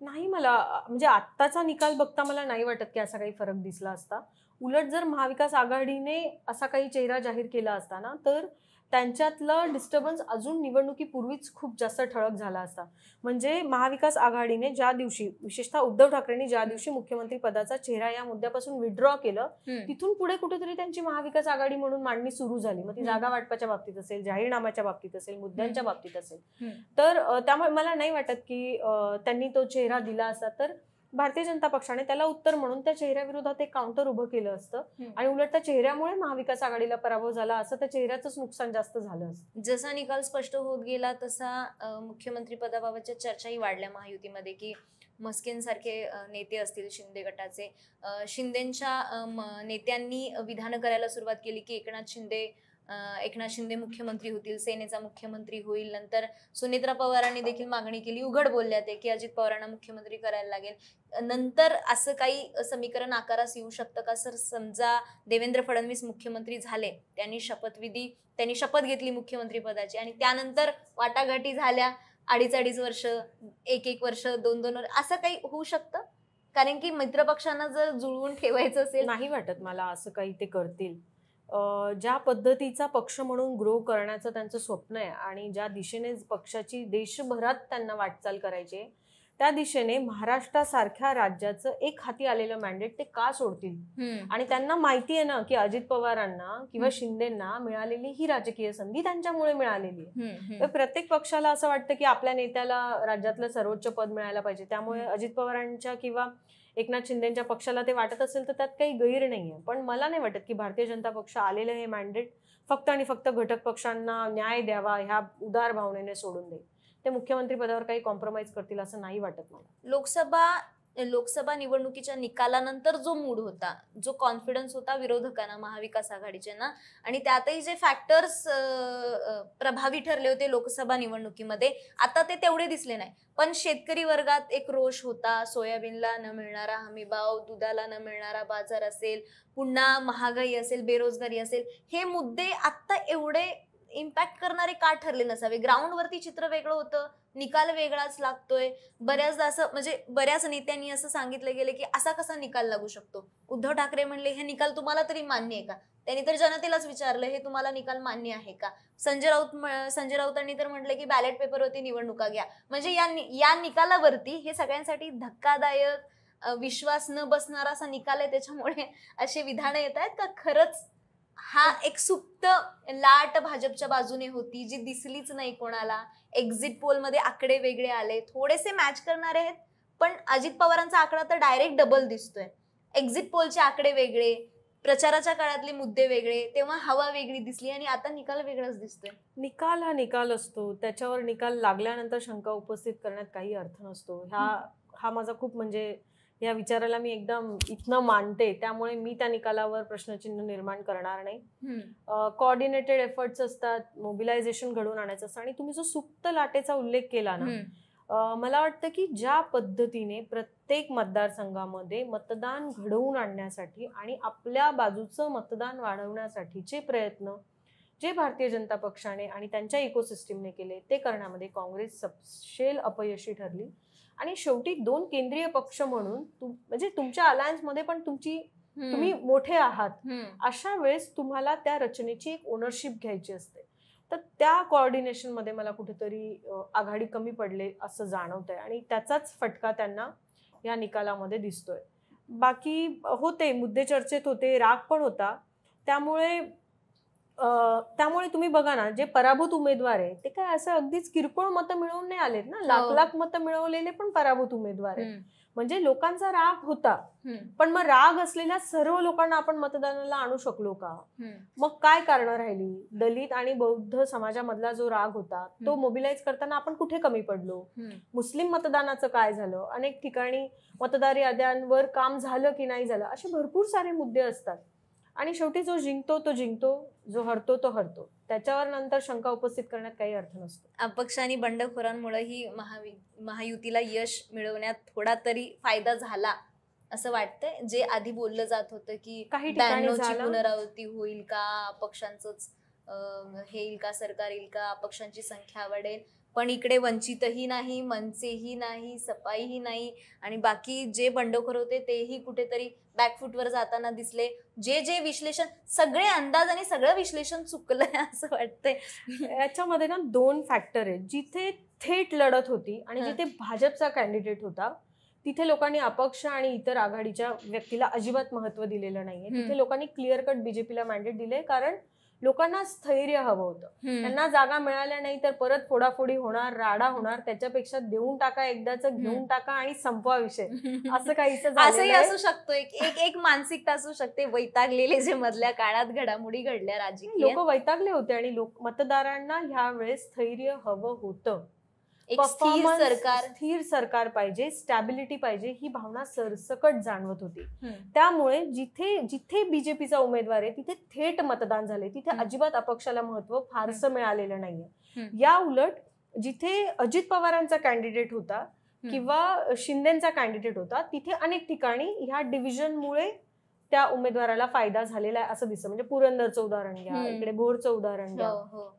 नाही, मला म्हणजे आत्ताचा निकाल बघता मला नाही वाटत की असा काही फरक दिसला असता. उलट जर महाविकास आघाडीने असा काही चेहरा जाहीर केला असता ना, तर त्यांच्यातलं डिस्टर्बन्स अजून निवडणुकीपूर्वीच खूप जास्त ठळक झाला असता. म्हणजे महाविकास आघाडीने ज्या दिवशी, विशेषतः उद्धव ठाकरेंनी ज्या दिवशी मुख्यमंत्री पदाचा चेहरा या मुद्द्यापासून विड्रॉ केलं, तिथून पुढे कुठेतरी त्यांची महाविकास आघाडी म्हणून मांडणी सुरू झाली. मग ती जागा वाटपाच्या बाबतीत असेल, जाहीरनाम्याच्या बाबतीत असेल, मुद्द्यांच्या बाबतीत असेल. तर त्यामुळे मला नाही वाटत की त्यांनी तो चेहरा दिला असता तर भारतीय जनता पक्षाने त्याला उत्तर म्हणून त्या चेहऱ्याविरोधात एक काउंटर उभं केलं असतं आणि उलट त्या चेहऱ्यामुळे महाविकास आघाडीला पराभव झाला असं त्या चेहऱ्याचंच नुकसान जास्त झालं असतं. जसा निकाल स्पष्ट होत गेला तसा मुख्यमंत्री पदाबाबतच्या चर्चाही वाढल्या महायुतीमध्ये, की मस्केंसारखे नेते असतील शिंदे गटाचे, शिंदेच्या नेत्यांनी विधानं करायला सुरुवात केली की एकनाथ शिंदे मुख्यमंत्री होतील, सेनेचा मुख्यमंत्री होईल. नंतर सुनेत्रा पवारांनी देखील मागणी केली, उघड बोलल्या ते, की अजित पवारांना मुख्यमंत्री करायला लागेल. नंतर असं काही समीकरण आकारास येऊ शकतं का सर? समजा देवेंद्र फडणवीस मुख्यमंत्री झाले, त्यांनी शपथ घेतली मुख्यमंत्री पदाची आणि त्यानंतर वाटाघाटी झाल्या, 2.5 वर्ष, 1 वर्ष, 2 वर्ष, असं काही होऊ शकतं? कारण की मित्रपक्षांना जर जुळवून ठेवायचं असेल. नाही वाटत मला असं काही ते करतील. ज्या पद्धतीचा पक्ष म्हणून ग्रो करण्याचं त्यांचं स्वप्न आहे आणि ज्या दिशेने पक्षाची देशभरात त्यांना वाटचाल करायची आहे, त्या दिशेने महाराष्ट्रासारख्या राज्याचं एक हाती आलेलं मॅन्डेट ते का सोडतील? आणि त्यांना माहिती आहे ना की अजित पवारांना किंवा शिंदेंना मिळालेली ही राजकीय संधी त्यांच्यामुळे मिळालेली आहे. तर प्रत्येक पक्षाला असं वाटतं की आपल्या नेत्याला राज्यातलं सर्वोच्च पद मिळायला पाहिजे. त्यामुळे अजित पवारांच्या किंवा एकनाथ शिंदेच्या पक्षाला ते वाटत असेल तर त्यात काही गैर नाहीये. पण मला नाही वाटत की भारतीय जनता पक्ष आलेलं हे मॅन्डेट फक्त आणि फक्त घटक पक्षांना न्याय द्यावा ह्या उदार भावनेने सोडून देईल. ते मुख्यमंत्री पदावर काही कॉम्प्रोमाइज करतील असं नाही वाटत मला. लोकसभा निवडणुकीच्या निकालानंतर जो मूड होता, जो कॉन्फिडन्स होता विरोधकांना, महाविकास आघाडीच्यांना, आणि त्यातही जे फॅक्टर्स प्रभावी ठरले होते लोकसभा निवडणुकीमध्ये, आता ते तेवढे दिसले नाही. पण शेतकरी वर्गात एक रोष होता, सोयाबीनला न मिळणारा हमीभाव, दुधाला न मिळणारा बाजार असेल, पुन्हा महागाई असेल, बेरोजगारी असेल, हे मुद्दे आता एवढे इम्पॅक्ट करणारे का ठरले नसावे? ग्राउंडवरती चित्र वेगळं होतं, निकाल वेगळाच लागतोय. बऱ्याचदा असं म्हणजे बऱ्याच नेत्यांनी असं सांगितलं गेलं की असा कसा निकाल लागू शकतो? उद्धव ठाकरे म्हणले हे निकाल तुम्हाला तरी मान्य आहे का? त्यांनी तर जनतेलाच विचारलं हे तुम्हाला निकाल मान्य आहे का? संजय राऊतांनी तर म्हटलं की बॅलेट पेपरवरती निवडणुका घ्या. म्हणजे या निकालावरती हे सगळ्यांसाठी धक्कादायक, विश्वास न बसणारा असा निकाल आहे, त्याच्यामुळे असे विधानं येत आहेत का खरंच हा एक सुप्त लाट भाजपच्या बाजूने होती जी दिसलीच नाही कोणाला? एक्झिट पोल मध्ये आकडे वेगळे आले, थोडेसे मॅच करणारे आहेत, पण अजित पवारांचा आकडा तर डायरेक्ट डबल दिसतोय. एक्झिट पोलचे आकडे वेगळे, प्रचाराच्या काळातले मुद्दे वेगळे, तेव्हा हवा वेगळी दिसली आणि आता निकाल वेगळाच दिसतोय. निकाल हा निकाल असतो, त्याच्यावर निकाल लागल्यानंतर शंका उपस्थित करण्यात काही अर्थ नसतो. हा माझा खूप म्हणजे या विचाराला मी एकदम इथनं मानते. त्यामुळे मी त्या निकालावर प्रश्नचिन्ह निर्माण करणार नाही. कोऑर्डिनेटेड एफर्ट्स असतात, मोबिलायझेशन घडवून आणायचं असतं. आणि तुम्ही जो सुप्त लाटेचा उल्लेख केला ना, मला वाटतं की ज्या पद्धतीने प्रत्येक मतदारसंघामध्ये मतदान घडवून आणण्यासाठी आणि आपल्या बाजूचं मतदान वाढवण्यासाठीचे प्रयत्न जे भारतीय जनता पक्षाने आणि त्यांच्या इकोसिस्टीमने केले, ते करण्यामध्ये काँग्रेस सपशेल अपयशी ठरली. आणि शेवटी 2 केंद्रीय पक्ष म्हणून म्हणजे तुमच्या अलायन्स मध्ये पण तुम्ही मोठे आहात, अशा वेळेस तुम्हाला त्या रचनेची एक ओनरशिप घ्यायची असते. तर त्या कोऑर्डिनेशन मध्ये मला कुठेतरी आघाडी कमी पडले असं जाणवतंय आणि त्याचाच फटका त्यांना या निकालामध्ये दिसतोय. बाकी होते मुद्दे चर्चेत होते, राग पण होता. त्यामुळे त्यामुळे तुम्ही बघा ना, जे पराभूत उमेदवार आहे ते काय असं अगदीच किरकोळ मतं मिळवून नाही आलेत ना, लाख लाख मतं मिळवलेले पण पराभूत उमेदवार आहेत. म्हणजे लोकांचा राग होता, पण मग राग असलेल्या सर्व लोकांना आपण मतदानाला आणू शकलो का? मग काय कारण राहिली? दलित आणि बौद्ध समाजामधला जो राग होता तो मोबिलाइज करताना आपण कुठे कमी पडलो? मुस्लिम मतदानाचं काय झालं? अनेक ठिकाणी मतदार याद्यांवर काम झालं की नाही झालं, असे भरपूर सारे मुद्दे असतात. आणि शेवटी जो जिंकतो तो जिंकतो, जो हरतो तो हरतो. त्याच्यावर नंतर शंका उपस्थित करण्यात काही अर्थ नसतो. अपक्ष आणि बंडखोरांमुळे ही महायुतीला यश मिळवण्यात थोडा तरी फायदा झाला असं वाटतंय. जे आधी बोललं जात होतं की काही ठिकाणी पुनरावृत्ती होईल का, अपक्षांचंच हे येईल का, सरकार येईल का, अपक्षांची संख्या वाढेल, पण इकडे वंचितही नाही, मनसेही नाही, सपाईही नाही आणि बाकी जे बंडखोर होते तेही कुठेतरी बॅकफूटवर जाताना दिसले. जे विश्लेषण, सगळे अंदाज आणि सगळं विश्लेषण चुकलंय असं वाटतंय. याच्यामध्ये ना 2 फॅक्टर आहेत. जिथे थेट लढत होती आणि जिथे भाजपचा कॅन्डिडेट होता तिथे लोकांनी अपक्ष आणि इतर आघाडीच्या व्यक्तीला अजिबात महत्व दिलेलं नाहीये. तिथे लोकांनी क्लिअर कट बीजेपीला मॅन्डेट दिले, कारण लोकांना स्थैर्य हवं होतं. त्यांना जागा मिळाल्या नाही तर परत फोडाफोडी होणार, राडा होणार, त्याच्यापेक्षा देऊन टाका, एकदाच घेऊन टाका आणि संपवा विषय, असं काहीच असंही असू शकतो. एक मानसिकता असू शकते, वैतागलेले जे मधल्या काळात घडामोडी घडल्या राजकीय, लोक वैतागले होते आणि मतदारांना ह्या वेळेस स्थैर्य हवं होतं. एक स्थिर सरकार पाहिजे, स्टॅबिलिटी पाहिजे, ही भावना सरसकट जाणवत होती. त्यामुळे जिथे बीजेपीचा उमेदवार आहे तिथे थेट मतदान झाले. तिथे अजिबात अपक्षाला महत्व फारसं मिळालेलं नाहीये. या उलट जिथे अजित पवारांचा कॅन्डिडेट होता किंवा शिंदेचा कॅन्डिडेट होता तिथे अनेक ठिकाणी ह्या डिव्हिजनमुळे त्या उमेदवाराला फायदा झालेला आहे असं दिसतं. म्हणजे पुरंदरचं उदाहरण घ्या, इकडे भोरचं उदाहरण घ्या,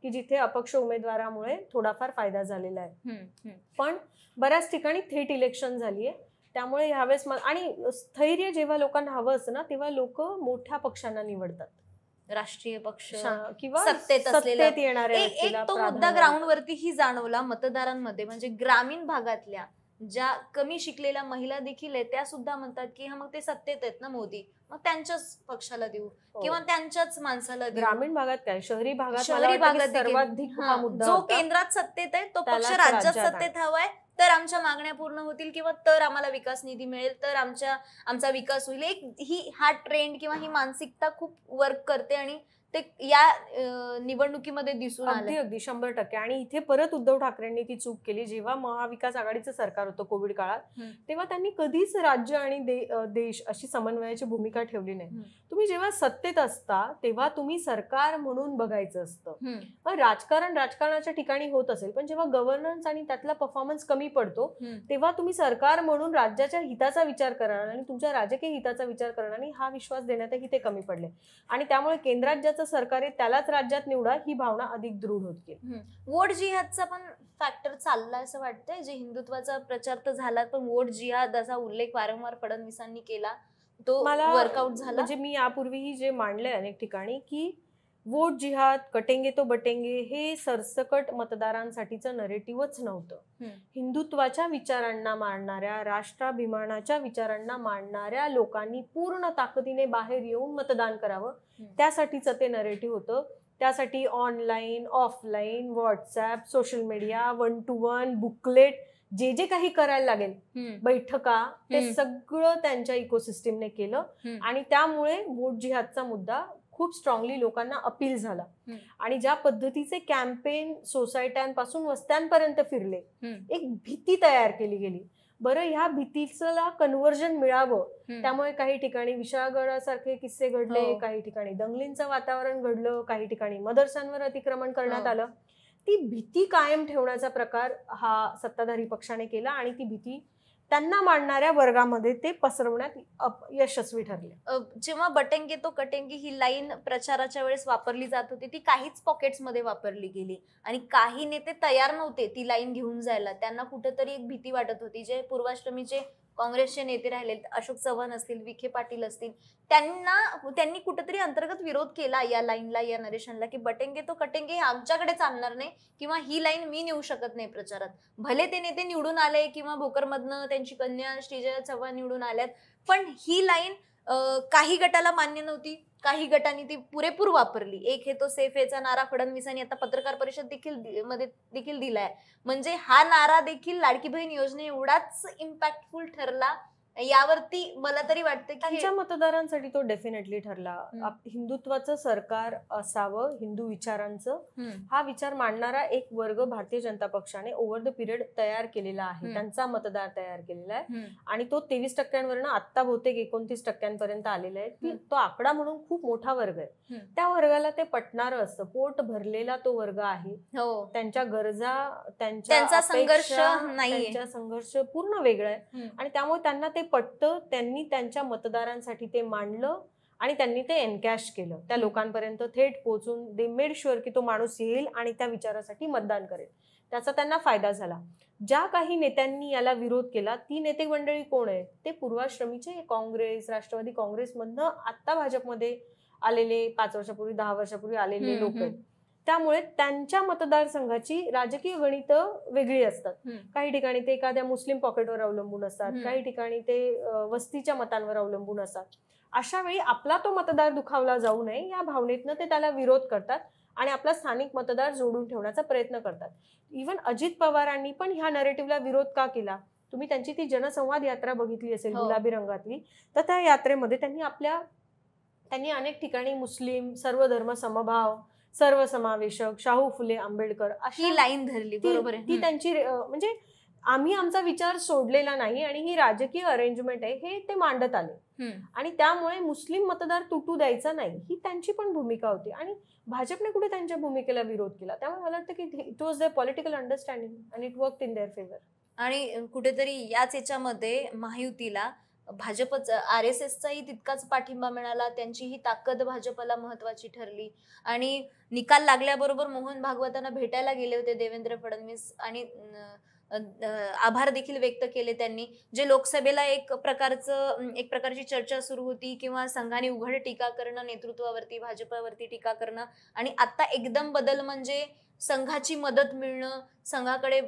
की जिथे अपक्ष उमेदवारामुळे थोडाफार फायदा झालेला आहे. पण बऱ्याच ठिकाणी थेट इलेक्शन झालीये. त्यामुळे ह्यावेळेस आणि स्थैर्य जेव्हा लोकांना हवं असतं ना तेव्हा लोक मोठ्या पक्षांना निवडतात, राष्ट्रीय पक्ष किंवा सत्तेत येणाऱ्या. एक तो मुद्दा ग्राउंडवरतीही जाणवला मतदारांमध्ये. म्हणजे ग्रामीण भागातल्या ज्या कमी शिकलेल्या महिला देखील आहेत त्या सुद्धा म्हणतात की मग ते सत्तेत आहेत ना मोदी, मग त्यांच्याच पक्षाला देऊ किंवा त्यांच्याच माणसाला देऊ. ग्रामीण भागात काय, शहरी भागात सर्वाधिक जो केंद्रात सत्तेत आहे तो पक्ष राज्यात सत्तेत हवाय, तर आमच्या मागण्या पूर्ण होतील किंवा तर आम्हाला विकास निधी मिळेल, तर आमचा विकास होईल. हा ट्रेंड किंवा ही मानसिकता खूप वर्क करते आणि ते या निवडणुकीमध्ये दिसून आलं. अगदी 100%. आणि इथे परत उद्धव ठाकरेंनी ती चूक केली. जेव्हा महाविकास आघाडीचं सरकार होतं कोविड काळात, तेव्हा त्यांनी कधीच राज्य आणि देश अशी समन्वयाची भूमिका ठेवली नाही. तुम्ही जेव्हा सत्तेत असता तेव्हा तुम्ही सरकार म्हणून बघायचं असतं. राजकारणाच्या ठिकाणी होत असेल, पण जेव्हा गव्हर्नन्स आणि त्यातला परफॉर्मन्स कमी पडतो तेव्हा तुम्ही सरकार म्हणून राज्याच्या हिताचा विचार करणार आणि तुमच्या राजकीय हिताचा विचार करणार आणि हा विश्वास देण्यातही ते कमी पडले. आणि त्यामुळे केंद्रात ज्याचं सरकार आहे त्यालाच राज्यात निवडा ही भावना अधिक दृढ होत गेली. वोट जिहादचा पण फॅक्टर चाललाय असं वाटतंय. जे हिंदुत्वाचा प्रचार तर झाला, पण वोट जिहाद असा उल्लेख वारंवार फडणवीसांनी केला, तो वर्कआउट झाला. म्हणजे मी यापूर्वीही जे मांडलंय अनेक ठिकाणी की वोट जिहाद, कटेंगे तो बटेंगे हे सरसकट मतदारांसाठीचं नरेटिव्हच नव्हतं. हिंदुत्वाच्या विचारांना मांडणाऱ्या, राष्ट्राभिमानाच्या विचारांना मांडणाऱ्या लोकांनी पूर्ण ताकदीने बाहेर येऊन मतदान करावं त्यासाठीचं ते नरेटिव्ह होतं. त्यासाठी online, offline, WhatsApp, social media, 1 to 1, booklet, जे काही करायला लागेल, बैठका, ते सगळं त्यांच्या इकोसिस्टीमने केलं. आणि त्यामुळे वोट जिहादचा मुद्दा खूप स्ट्रॉंगली लोकांना अपील झाला. आणि ज्या पद्धतीचे कॅम्पेन सोसायट्यांपासून वस्त्यांपर्यंत फिरले, एक भीती तयार केली गेली. बरं, ह्या भीतीला कन्व्हर्जन मिळावं त्यामुळे काही ठिकाणी विशाळगडासारखे किस्से घडले, काही ठिकाणी दंगलींचं वातावरण घडलं, काही ठिकाणी मदरसांवर अतिक्रमण करण्यात आलं. ती भीती कायम ठेवण्याचा प्रकार हा सत्ताधारी पक्षाने केला आणि ती भीती त्यांना मांडणाऱ्या वर्गामध्ये ते पसरवण्यात यशस्वी ठरले. जेव्हा बटेंगे तो कटेंगे ही लाईन प्रचाराच्या वेळेस वापरली जात होती ती काहीच पॉकेट्समध्ये वापरली गेली आणि काही नेते तयार नव्हते ती लाईन घेऊन जायला. त्यांना कुठेतरी एक भीती वाटत होती. जे पूर्वाश्रमीचे काँग्रेसचे नेते राहिले, अशोक चव्हाण असतील, विखे पाटील असतील, त्यांनी कुठेतरी अंतर्गत विरोध केला या लाईनला, या नरेशनला, की बटेंगे तो कटेंगे हे आमच्याकडे चालणार नाही किंवा ही लाईन मी नेऊ शकत नाही प्रचारात. भले ते नेते निवडून आले किंवा भोकरमधनं त्यांची कन्या श्रीजया चव्हाण निवडून आल्यात, पण ही लाईन काही गटाला मान्य नव्हती, काही गटांनी ती पुरेपूर वापरली. एक हे तो सेफ हेचा नारा फडणवीसांनी आता पत्रकार परिषद देखील दिलाय. म्हणजे हा नारा देखील लाडकी बहीण योजने एवढाच इम्पॅक्टफुल ठरला. यावरती मला तरी वाटतं की त्यांच्या मतदारांसाठी तो डेफिनेटली ठरला. हिंदुत्वाचं सरकार असावं, हिंदू विचारांचं, हा विचार मांडणारा एक वर्ग भारतीय जनता पक्षाने ओव्हर द पिरियड तयार केलेला आहे, त्यांचा मतदार तयार केलेला आहे. आणि तो 23% आत्ता बहुतेक 29% आलेला आहे. तो आकडा म्हणून खूप मोठा वर्ग आहे. त्या वर्गाला ते पटणारं असतं. पोट भरलेला तो वर्ग आहे. त्यांच्या गरजा, त्यांचा संघर्ष नाहीये, त्यांचा संघर्ष पूर्ण वेगळा आहे. आणि त्यामुळे त्यांना ते पटतं. त्यांनी त्यांच्या मतदारांसाठी ते मांडलं आणि त्यांनी ते एनकॅश केलं. त्या लोकांपर्यंत थेट पोहोचून दे मेड शुअर की तो माणूस येईल आणि त्या विचारासाठी मतदान करेल. त्याचा त्यांना फायदा झाला. ज्या काही नेत्यांनी याला विरोध केला ती नेते मंडळी कोण आहेत? ते पूर्वाश्रमीचे काँग्रेस, राष्ट्रवादी काँग्रेसमधनं आता भाजपमध्ये आलेले 5 वर्षापूर्वी 10 वर्षापूर्वी आलेले लोक आहेत. त्यामुळे त्यांच्या मतदारसंघाची राजकीय गणितं वेगळी असतात. काही ठिकाणी ते एखाद्या मुस्लिम पॉकेटवर अवलंबून असतात, काही ठिकाणी ते वस्तीच्या मतांवर अवलंबून असतात. अशा वेळी आपला तो मतदार दुखावला जाऊ नये या भावनेतनं ते त्याला विरोध करतात आणि आपला स्थानिक मतदार जोडून ठेवण्याचा प्रयत्न करतात. इव्हन अजित पवारांनी पण ह्या नरेटिव्हला विरोध का केला? तुम्ही त्यांची ती जनसंवाद यात्रा बघितली असेल गुलाबी रंगातली, तर त्या यात्रेमध्ये त्यांनी अनेक ठिकाणी मुस्लिम, सर्वधर्म समभाव, सर्वसमावेशक, शाहू फुले आंबेडकर अशी लाईन धरली. बरोबर, ती त्यांची म्हणजे आम्ही आमचा विचार सोडलेला नाही आणि ही राजकीय अरेंजमेंट आहे हे ते मांडत आले. आणि त्यामुळे मुस्लिम मतदार तुटू द्यायचा नाही ही त्यांची पण भूमिका होती. आणि भाजपने कुठे त्यांच्या भूमिकेला विरोध केला? त्यामुळे मला वाटतं की it was their political understanding and it worked in their favour. आणि कुठेतरी याच याच्यामध्ये महायुतीला भाजपच RSSचाही तितकाच पाठिंबा मिळाला. त्यांची ही ताकद भाजपला महत्वाची ठरली. आणि निकाल लागल्याबरोबर मोहन भागवतांना भेटायला गेले होते देवेंद्र फडणवीस आणि आभार देखील व्यक्त केले त्यांनी. जे लोकसभेला एक प्रकारची चर्चा सुरू होती किंवा संघाने उघड टीका करणं, नेतृत्वावरती भाजपावरती टीका करणं, आणि आता एकदम बदल म्हणजे संघाची मदत मिळणं, संघाकडे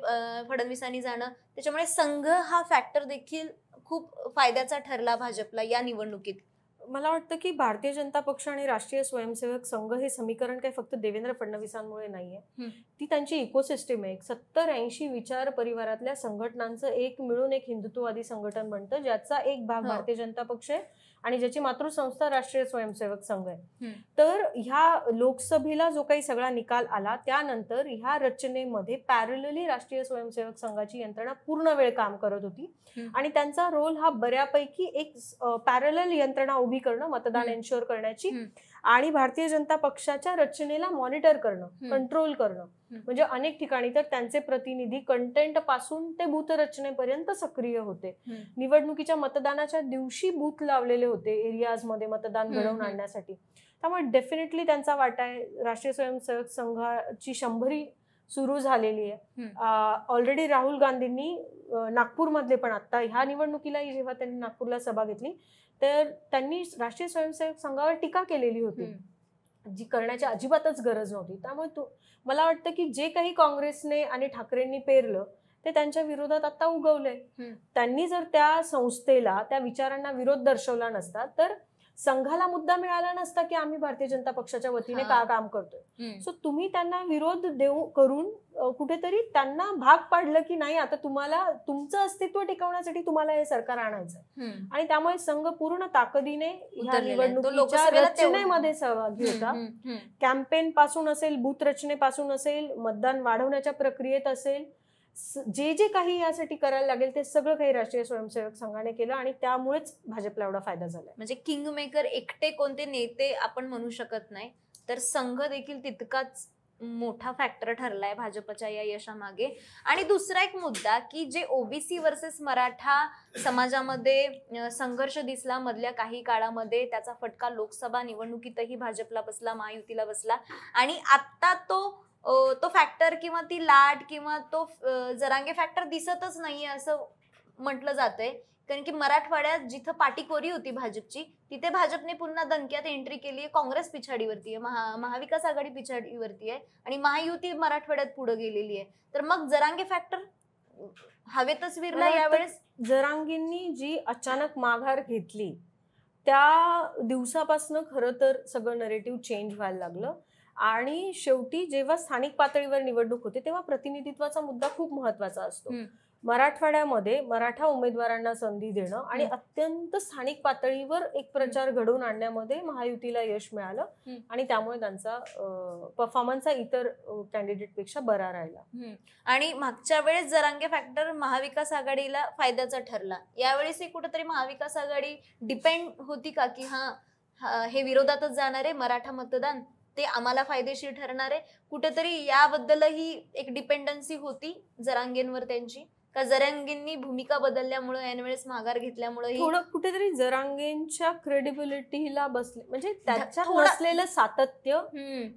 फडणवीसांनी जाणं. त्याच्यामुळे संघ हा फॅक्टर देखील खूप फायद्याचा ठरला भाजपला या निवडणुकीत. मला वाटतं की भारतीय जनता पक्ष आणि राष्ट्रीय स्वयंसेवक संघ हे समीकरण काही फक्त देवेंद्र फडणवीसांमुळे नाहीये. ती त्यांची इकोसिस्टम आहे. 70-80 विचार परिवारातल्या संघटनांचं एक मिळून एक हिंदुत्ववादी संघटन बनतं, ज्याचा एक भाग भारतीय जनता पक्ष आहे आणि ज्याची मातृसंस्था राष्ट्रीय स्वयंसेवक संघ आहे. तर ह्या लोकसभेला जो काही सगळा निकाल आला त्यानंतर ह्या रचनेमध्ये पॅरलली राष्ट्रीय स्वयंसेवक संघाची यंत्रणा पूर्ण वेळ काम करत होती आणि त्यांचा रोल हा बऱ्यापैकी एक पॅरलल यंत्रणा उभी करणं, मतदान एन्श्योर करण्याची आणि भारतीय जनता पक्षाच्या रचनेला मॉनिटर करणं, कंट्रोल करणं. म्हणजे अनेक ठिकाणी तर त्यांचे प्रतिनिधी कंटेंट पासून ते बूथ रचनेपर्यंत सक्रिय होते. निवडणुकीच्या मतदानाच्या दिवशी बूथ लावलेले होते एरियाजमध्ये मतदान घडवून आणण्यासाठी. त्यामुळे डेफिनेटली त्यांचा वाटा आहे. राष्ट्रीय स्वयंसेवक संघाची 100री सुरू झालेली आहे. ऑलरेडी राहुल गांधींनी नागपूरमधले पण आता ह्या निवडणुकीला जेव्हा त्यांनी नागपूरला सभा घेतली तर त्यांनी राष्ट्रीय स्वयंसेवक संघावर टीका केलेली होती, जी करण्याची अजिबातच गरज नव्हती. त्यामुळे मला वाटतं की जे काही काँग्रेसने आणि ठाकरेंनी पेरलं ते त्यांच्या विरोधात आता उगवलंय. त्यांनी जर त्या संस्थेला, त्या विचारांना विरोध दर्शवला नसता तर संघाला मुद्दा मिळाला नसता की आम्ही भारतीय जनता पक्षाच्या वतीने का काम करतोय. सो तुम्ही त्यांना विरोध करून कुठेतरी त्यांना भाग पाडलं की नाही, आता तुम्हाला तुमचं अस्तित्व टिकवण्यासाठी तुम्हाला हे सरकार आणायचं. आणि त्यामुळे संघ पूर्ण ताकदीने ह्या निवडणुकीच्या रचनेमध्ये सहभागी होता. कॅम्पेन पासून असेल, बूथ रचनेपासून असेल, मतदान वाढवण्याच्या प्रक्रियेत असेल, जे जे काही यासाठी करायला लागेल ते सगळं काही राष्ट्रीय स्वयंसेवक संघाने केलं आणि त्यामुळेच भाजपला एवढा फायदा झाला. म्हणजे किंग मेकर एकटे कोणते नेते आपण म्हणू शकत नाही, तर संघ देखील तितकाच मोठा फॅक्टर ठरलाय भाजपच्या या यशामागे. आणि दुसरा एक मुद्दा की जे ओबीसी वर्सेस मराठा समाजामध्ये संघर्ष दिसला मधल्या काही काळामध्ये, त्याचा फटका लोकसभा निवडणुकीतही भाजपला बसला, महायुतीला बसला. आणि आता तो फॅक्टर किंवा ती लाट किंवा तो जरांगे फॅक्टर दिसतच नाहीये असं म्हटलं जातंय. कारण की मराठवाड्यात जिथं पाटीकोरी होती भाजपची तिथे भाजपने पुन्हा दणक्यात एंट्री केली आहे. काँग्रेस पिछाडीवरती आहे, महाविकास आघाडी पिछाडीवरती आहे आणि महायुती मराठवाड्यात पुढे गेलेली आहे. तर मग जरांगे फॅक्टर हवेतच विरला यावेळेस. जरांगींनी जी अचानक माघार घेतली त्या दिवसापासून खरं तर सगळं नरेटिव्ह चेंज व्हायला लागलं. आणि शेवटी जेव्हा स्थानिक पातळीवर निवडणूक होते तेव्हा प्रतिनिधित्वाचा मुद्दा खूप महत्वाचा असतो. मराठवाड्यामध्ये मराठा उमेदवारांना संधी देणं आणि अत्यंत स्थानिक पातळीवर एक प्रचार घडवून आणण्यामध्ये महायुतीला यश मिळालं आणि त्यामुळे त्यांचा परफॉर्मन्स इतर कॅन्डिडेटपेक्षा बरा राहिला. आणि मागच्या वेळेस जरांगे फॅक्टर महाविकास आघाडीला फायद्याचा ठरला. यावेळेसही कुठेतरी महाविकास आघाडी डिपेंड होती का की हे विरोधातच जाणार आहे मराठा मतदान, ते आम्हाला फायदेशीर ठरणार आहे? कुठेतरी याबद्दलही एक डिपेंडन्सी होती जरांगेंवर त्यांची, का जरांगेंनी भूमिका बदलल्यामुळे ऐनवेळेस माघार घेतल्यामुळे थोडं कुठेतरी जरांगेंच्या क्रेडिबिलिटीला बसले, म्हणजे त्याच्यात नसलेलं सातत्य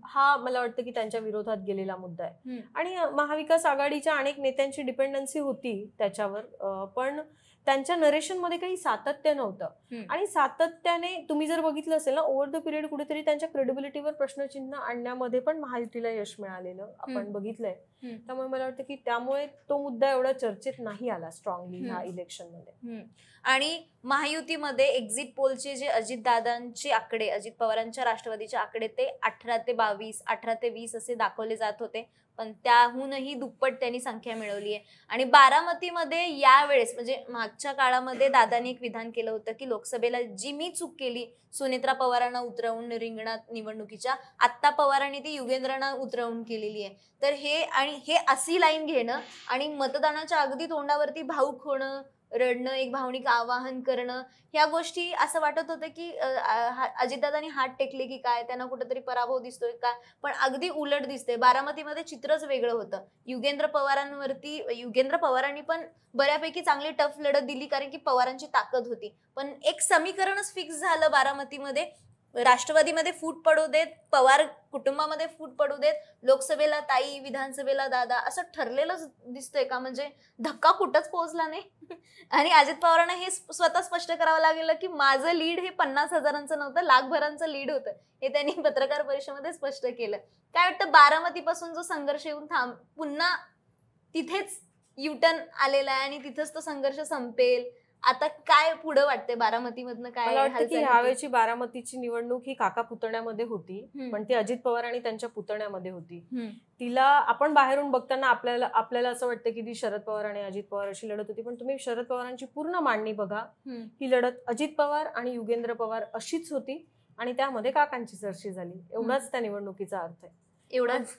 हा मला वाटतं की त्यांच्या विरोधात गेलेला मुद्दा आहे. आणि महाविकास आघाडीच्या अनेक नेत्यांची डिपेंडन्सी होती त्याच्यावर, पण त्यांच्या नरेशन मध्ये काही सातत्य नव्हतं. आणि सातत्याने तुम्ही जर बघितलं असेल ना, ओव्हर द पिरियड कुठेतरी त्यांच्या क्रेडिबिलिटीवर प्रश्नचिन्ह आणण्यामध्ये पण महायुतीला यश मिळालेलं आपण बघितलंय. त्यामुळे मला वाटतं की त्यामुळे तो मुद्दा एवढा चर्चेत नाही आला स्ट्रॉंगली ह्या इलेक्शन मध्ये. आणि महायुतीमध्ये एक्झिट पोलचे जे अजितदादांचे आकडे, अजित पवारांच्या राष्ट्रवादीचे आकडे, ते 18 ते 22, 18 ते 20 असे दाखवले जात होते, पण त्याहूनही दुप्पट त्यांनी संख्या मिळवली आहे. आणि बारामतीमध्ये यावेळेस म्हणजे मागच्या काळामध्ये दादांनी एक विधान केलं होतं की लोकसभेला जी मी चूक केली, सुनेत्रा पवारांना उतरवून रिंगणात निवडणुकीच्या, आत्ता पवारांनी ती युगेंद्रांना उतरवून केलेली आहे. तर हे अशी लाईन घेणं आणि मतदानाच्या अगदी तोंडावरती भाऊक होणं, रडणं, एक भावनिक आवाहन करणं, ह्या गोष्टी असं वाटत होतं की अजितदादांनी हात टेकले की काय, त्यांना कुठेतरी पराभव दिसतोय का, पण अगदी उलट दिसते. बारामतीमध्ये चित्रच वेगळं होतं. युगेंद्र पवारांनी पण बऱ्यापैकी चांगली टफ लढत दिली, कारण की पवारांची ताकद होती. पण एक समीकरणच फिक्स झालं बारामतीमध्ये, राष्ट्रवादीमध्ये फूट पडू देत, पवार कुटुंबामध्ये फूट पडू देत, लोकसभेला ताई, विधानसभेला दादा, असं ठरलेलंच दिसतंय का? म्हणजे धक्का कुठंच पोहोचला नाही. आणि अजित पवारांना हे स्वतः स्पष्ट करावं लागलं की माझं लीड हे 50,000चं नव्हतं, लाखभरांचं लीड होतं, हे त्यांनी पत्रकार परिषदेमध्ये स्पष्ट केलं. काय वाटतं, बारामतीपासून जो संघर्ष येऊन पुन्हा तिथेच युटर्न आलेला आहे आणि तिथेच तो संघर्ष संपेल? आता काय पुढे वाटते बारामतीमधनं? काय मला वाटतं की ह्यावेळची बारामतीची निवडणूक ही काका पुतण्यामध्ये होती, पण ती अजित पवार आणि त्यांच्या पुतण्यामध्ये होती. तिला आपण बाहेरून बघताना आपल्याला असं वाटतं की ती शरद पवार आणि अजित पवार अशी लढत होती, पण तुम्ही शरद पवारांची पूर्ण मांडणी बघा, ही लढत अजित पवार आणि युगेंद्र पवार अशीच होती आणि त्यामध्ये काकांची चर्चा झाली. एवढाच त्या निवडणुकीचा अर्थ आहे. एवढाच.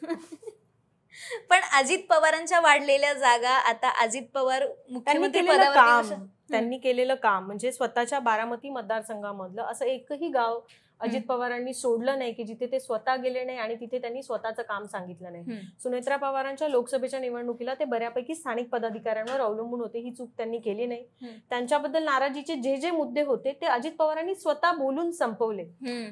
पण अजित पवारांच्या वाढलेल्या जागा, आता अजित पवार मुख्यमंत्री पदावर, त्यांनी केलेलं काम म्हणजे स्वतःच्या बारामती मतदारसंघामधलं असं एकही गाव अजित पवारांनी सोडलं नाही की जिथे ते स्वतः गेले नाही आणि तिथे त्यांनी स्वतःचं काम सांगितलं नाही. सुनेत्रा पवारांच्या लोकसभेच्या निवडणुकीला ते बऱ्यापैकी स्थानिक पदाधिकाऱ्यांवर अवलंबून होते, ही चूक त्यांनी केली नाही. त्यांच्याबद्दल नाराजीचे जे मुद्दे होते ते अजित पवारांनी स्वतः बोलून संपवले.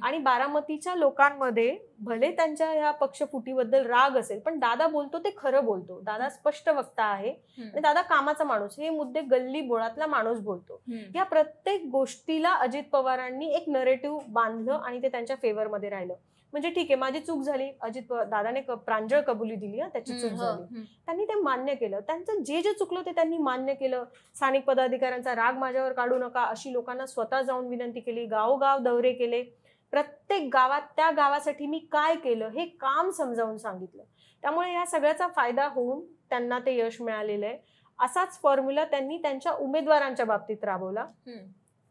आणि बारामतीच्या लोकांमध्ये भले त्यांच्या ह्या पक्षफुटीबद्दल राग असेल, पण दादा बोलतो ते खरं बोलतो, दादा स्पष्ट वक्ता आहे आणि दादा कामाचा माणूस, हे मुद्दे गल्ली बोळातला माणूस बोलतो. या प्रत्येक गोष्टीला अजित पवारांनी एक नरेटिव्ह बांधलं आणि ते त्यांच्या फेवर मध्ये राहिलं. म्हणजे ठीक आहे, माझी चूक झाली, दादाने प्रांजळ कबुली दिली, त्याची चूक झाली, त्यांनी ते मान्य केलं. त्यांचं जे चुकलं ते त्यांनी मान्य केलं. स्थानिक पदाधिकाऱ्यांचा राग माझ्यावर काढू नका अशी लोकांना स्वतः जाऊन विनंती केली, गावोगाव दौरे केले, प्रत्येक गावात त्या गावासाठी मी काय केलं हे काम समजावून सांगितलं. त्यामुळे या सगळ्याचा फायदा होऊन त्यांना ते यश मिळालेलं आहे. असाच फॉर्म्युला त्यांनी त्यांच्या उमेदवारांच्या बाबतीत राबवला.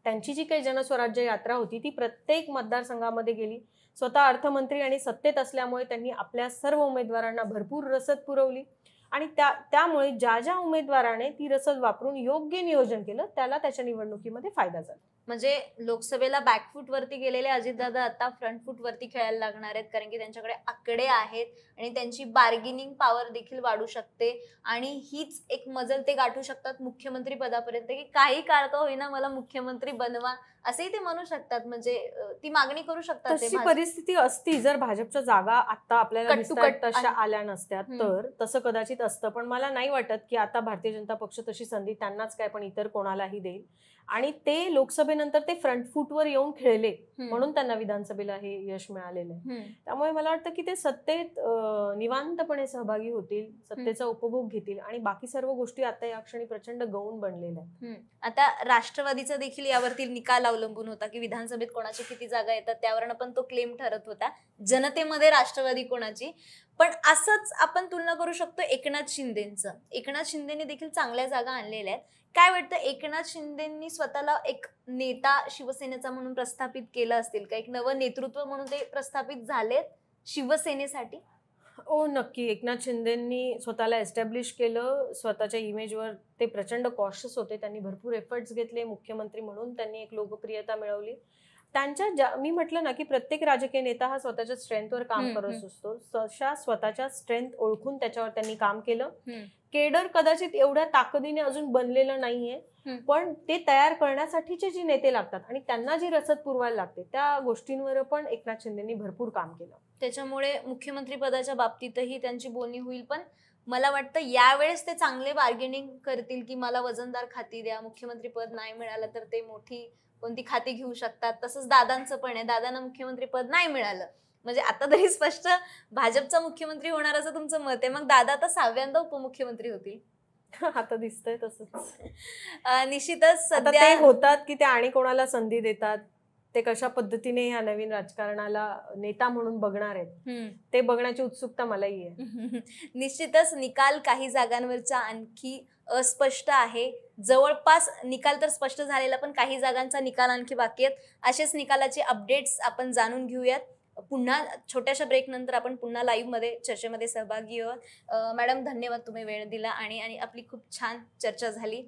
त्यांची जी काही जनस्वराज्य यात्रा होती ती प्रत्येक मतदारसंघामध्ये गेली. स्वतः अर्थमंत्री आणि सत्तेत असल्यामुळे त्यांनी आपल्या सर्व उमेदवारांना भरपूर रसद पुरवली आणि त्यामुळे ज्या उमेदवाराने ती रसद वापरून योग्य नियोजन केलं त्याला त्याच्या निवडणुकीमध्ये फायदा झाला. म्हणजे लोकसभेला बॅकफूट वरती गेलेले अजितदादा आता फ्रंट फूट वरती खेळायला लागणार आहेत, कारण की त्यांच्याकडे आकडे आहेत आणि त्यांची बार्गेनिंग पॉवर देखील वाढू शकते आणि हीच एक मजल ते गाठू शकतात मुख्यमंत्री पदापर्यंत, की काही काळ का होईना मला मुख्यमंत्री बनवा असेही ते म्हणू शकतात. म्हणजे ती मागणी करू शकतात. तशी परिस्थिती असती जर भाजपच्या जागा आता आपल्याला तशा आल्या नसत्या तर तसं कदाचित असतं, पण मला नाही वाटत की आता भारतीय जनता पक्ष तशी संधी त्यांनाच काय पण इतर कोणालाही देईल. आणि ते लोकसभेनंतर ते फ्रंट फूटवर येऊन खेळले म्हणून त्यांना विधानसभेला हे यश मिळालेलं आहे. त्यामुळे मला वाटतं की ते सत्तेत निवांतपणे सहभागी होतील, सत्तेचा उपभोग घेतील आणि बाकी सर्व गोष्टी आता या क्षणी प्रचंड गौण बनलेल्या आहेत. आता राष्ट्रवादीचा देखील यावरती निकाल अवलंबून होता की विधानसभेत कोणाची किती जागा येतात, त्यावरनं पण तो क्लेम ठरत होता जनतेमध्ये राष्ट्रवादी कोणाची. पण असंच आपण तुलना करू शकतो एकनाथ शिंदेचं. एकनाथ शिंदेने देखील चांगल्या जागा आणलेल्या आहेत. काय वाटतं, एकनाथ शिंदेंनी स्वतःला एक नेता शिवसेनेचा म्हणून प्रस्थापित केलं असतील का? एक नवं नेतृत्व म्हणून ते प्रस्थापित झालेत शिवसेनेसाठी? हो नक्की. एकनाथ शिंदेंनी स्वतःला एस्टॅब्लिश केलं. स्वतःच्या इमेजवर ते प्रचंड कॉशियस होते. त्यांनी भरपूर एफर्ट्स घेतले. मुख्यमंत्री म्हणून त्यांनी एक लोकप्रियता मिळवली. त्यांच्या मी म्हटलं ना की प्रत्येक राजकीय नेता हा स्वतःच्या स्ट्रेंथवर काम करत असतो. स्वतःच्या स्ट्रेंथ ओळखून त्याच्यावर त्यांनी काम केलं. केडर कदाचित एवढ्या ताकदीने अजून बनलेलं नाहीये, पण ते तयार करण्यासाठीचे जे नेते लागतात आणि त्यांना जी रसद पुरवायला लागते त्या गोष्टींवर पण एकनाथ शिंदेनी भरपूर काम केलं. त्याच्यामुळे मुख्यमंत्री पदाच्या बाबतीतही त्यांची बोलणी होईल. पण मला वाटतं यावेळेस ते चांगले बार्गेनिंग करतील की मला वजनदार खाती द्या, मुख्यमंत्री पद नाही मिळालं तर ते मोठी कोणती खाती घेऊ शकतात. तसंच दादांचं पण आहे, दादांना मुख्यमंत्री पद नाही मिळालं म्हणजे आता तरी स्पष्ट भाजपचा मुख्यमंत्री होणार असं तुमचं मत आहे. मग दादा आता 6व्यांदा उपमुख्यमंत्री होतील. आता दिसतंय तसंच. निश्चितच सध्या ते होतात की ते आणि कोणाला संधी देतात, ते कशा पद्धतीने ह्या नवीन राजकारणाला नेता म्हणून बघणार आहेत ते बघण्याची उत्सुकता मलाही आहे. निश्चितच निकाल काही जागांवरचा आणखी अस्पष्ट आहे. जवळपास निकाल तर स्पष्ट झालेला, पण काही जागांचा निकाल आणखी बाकी आहेत. असेच निकालाचे अपडेट्स आपण जाणून घेऊयात. पुन्हा छोट्याशा ब्रेक नंतर आपण पुन्हा लाईव्ह मध्ये चर्चेमध्ये सहभागी आहोत. मॅडम धन्यवाद, तुम्ही वेळ दिला आणि आपली खूप छान चर्चा झाली.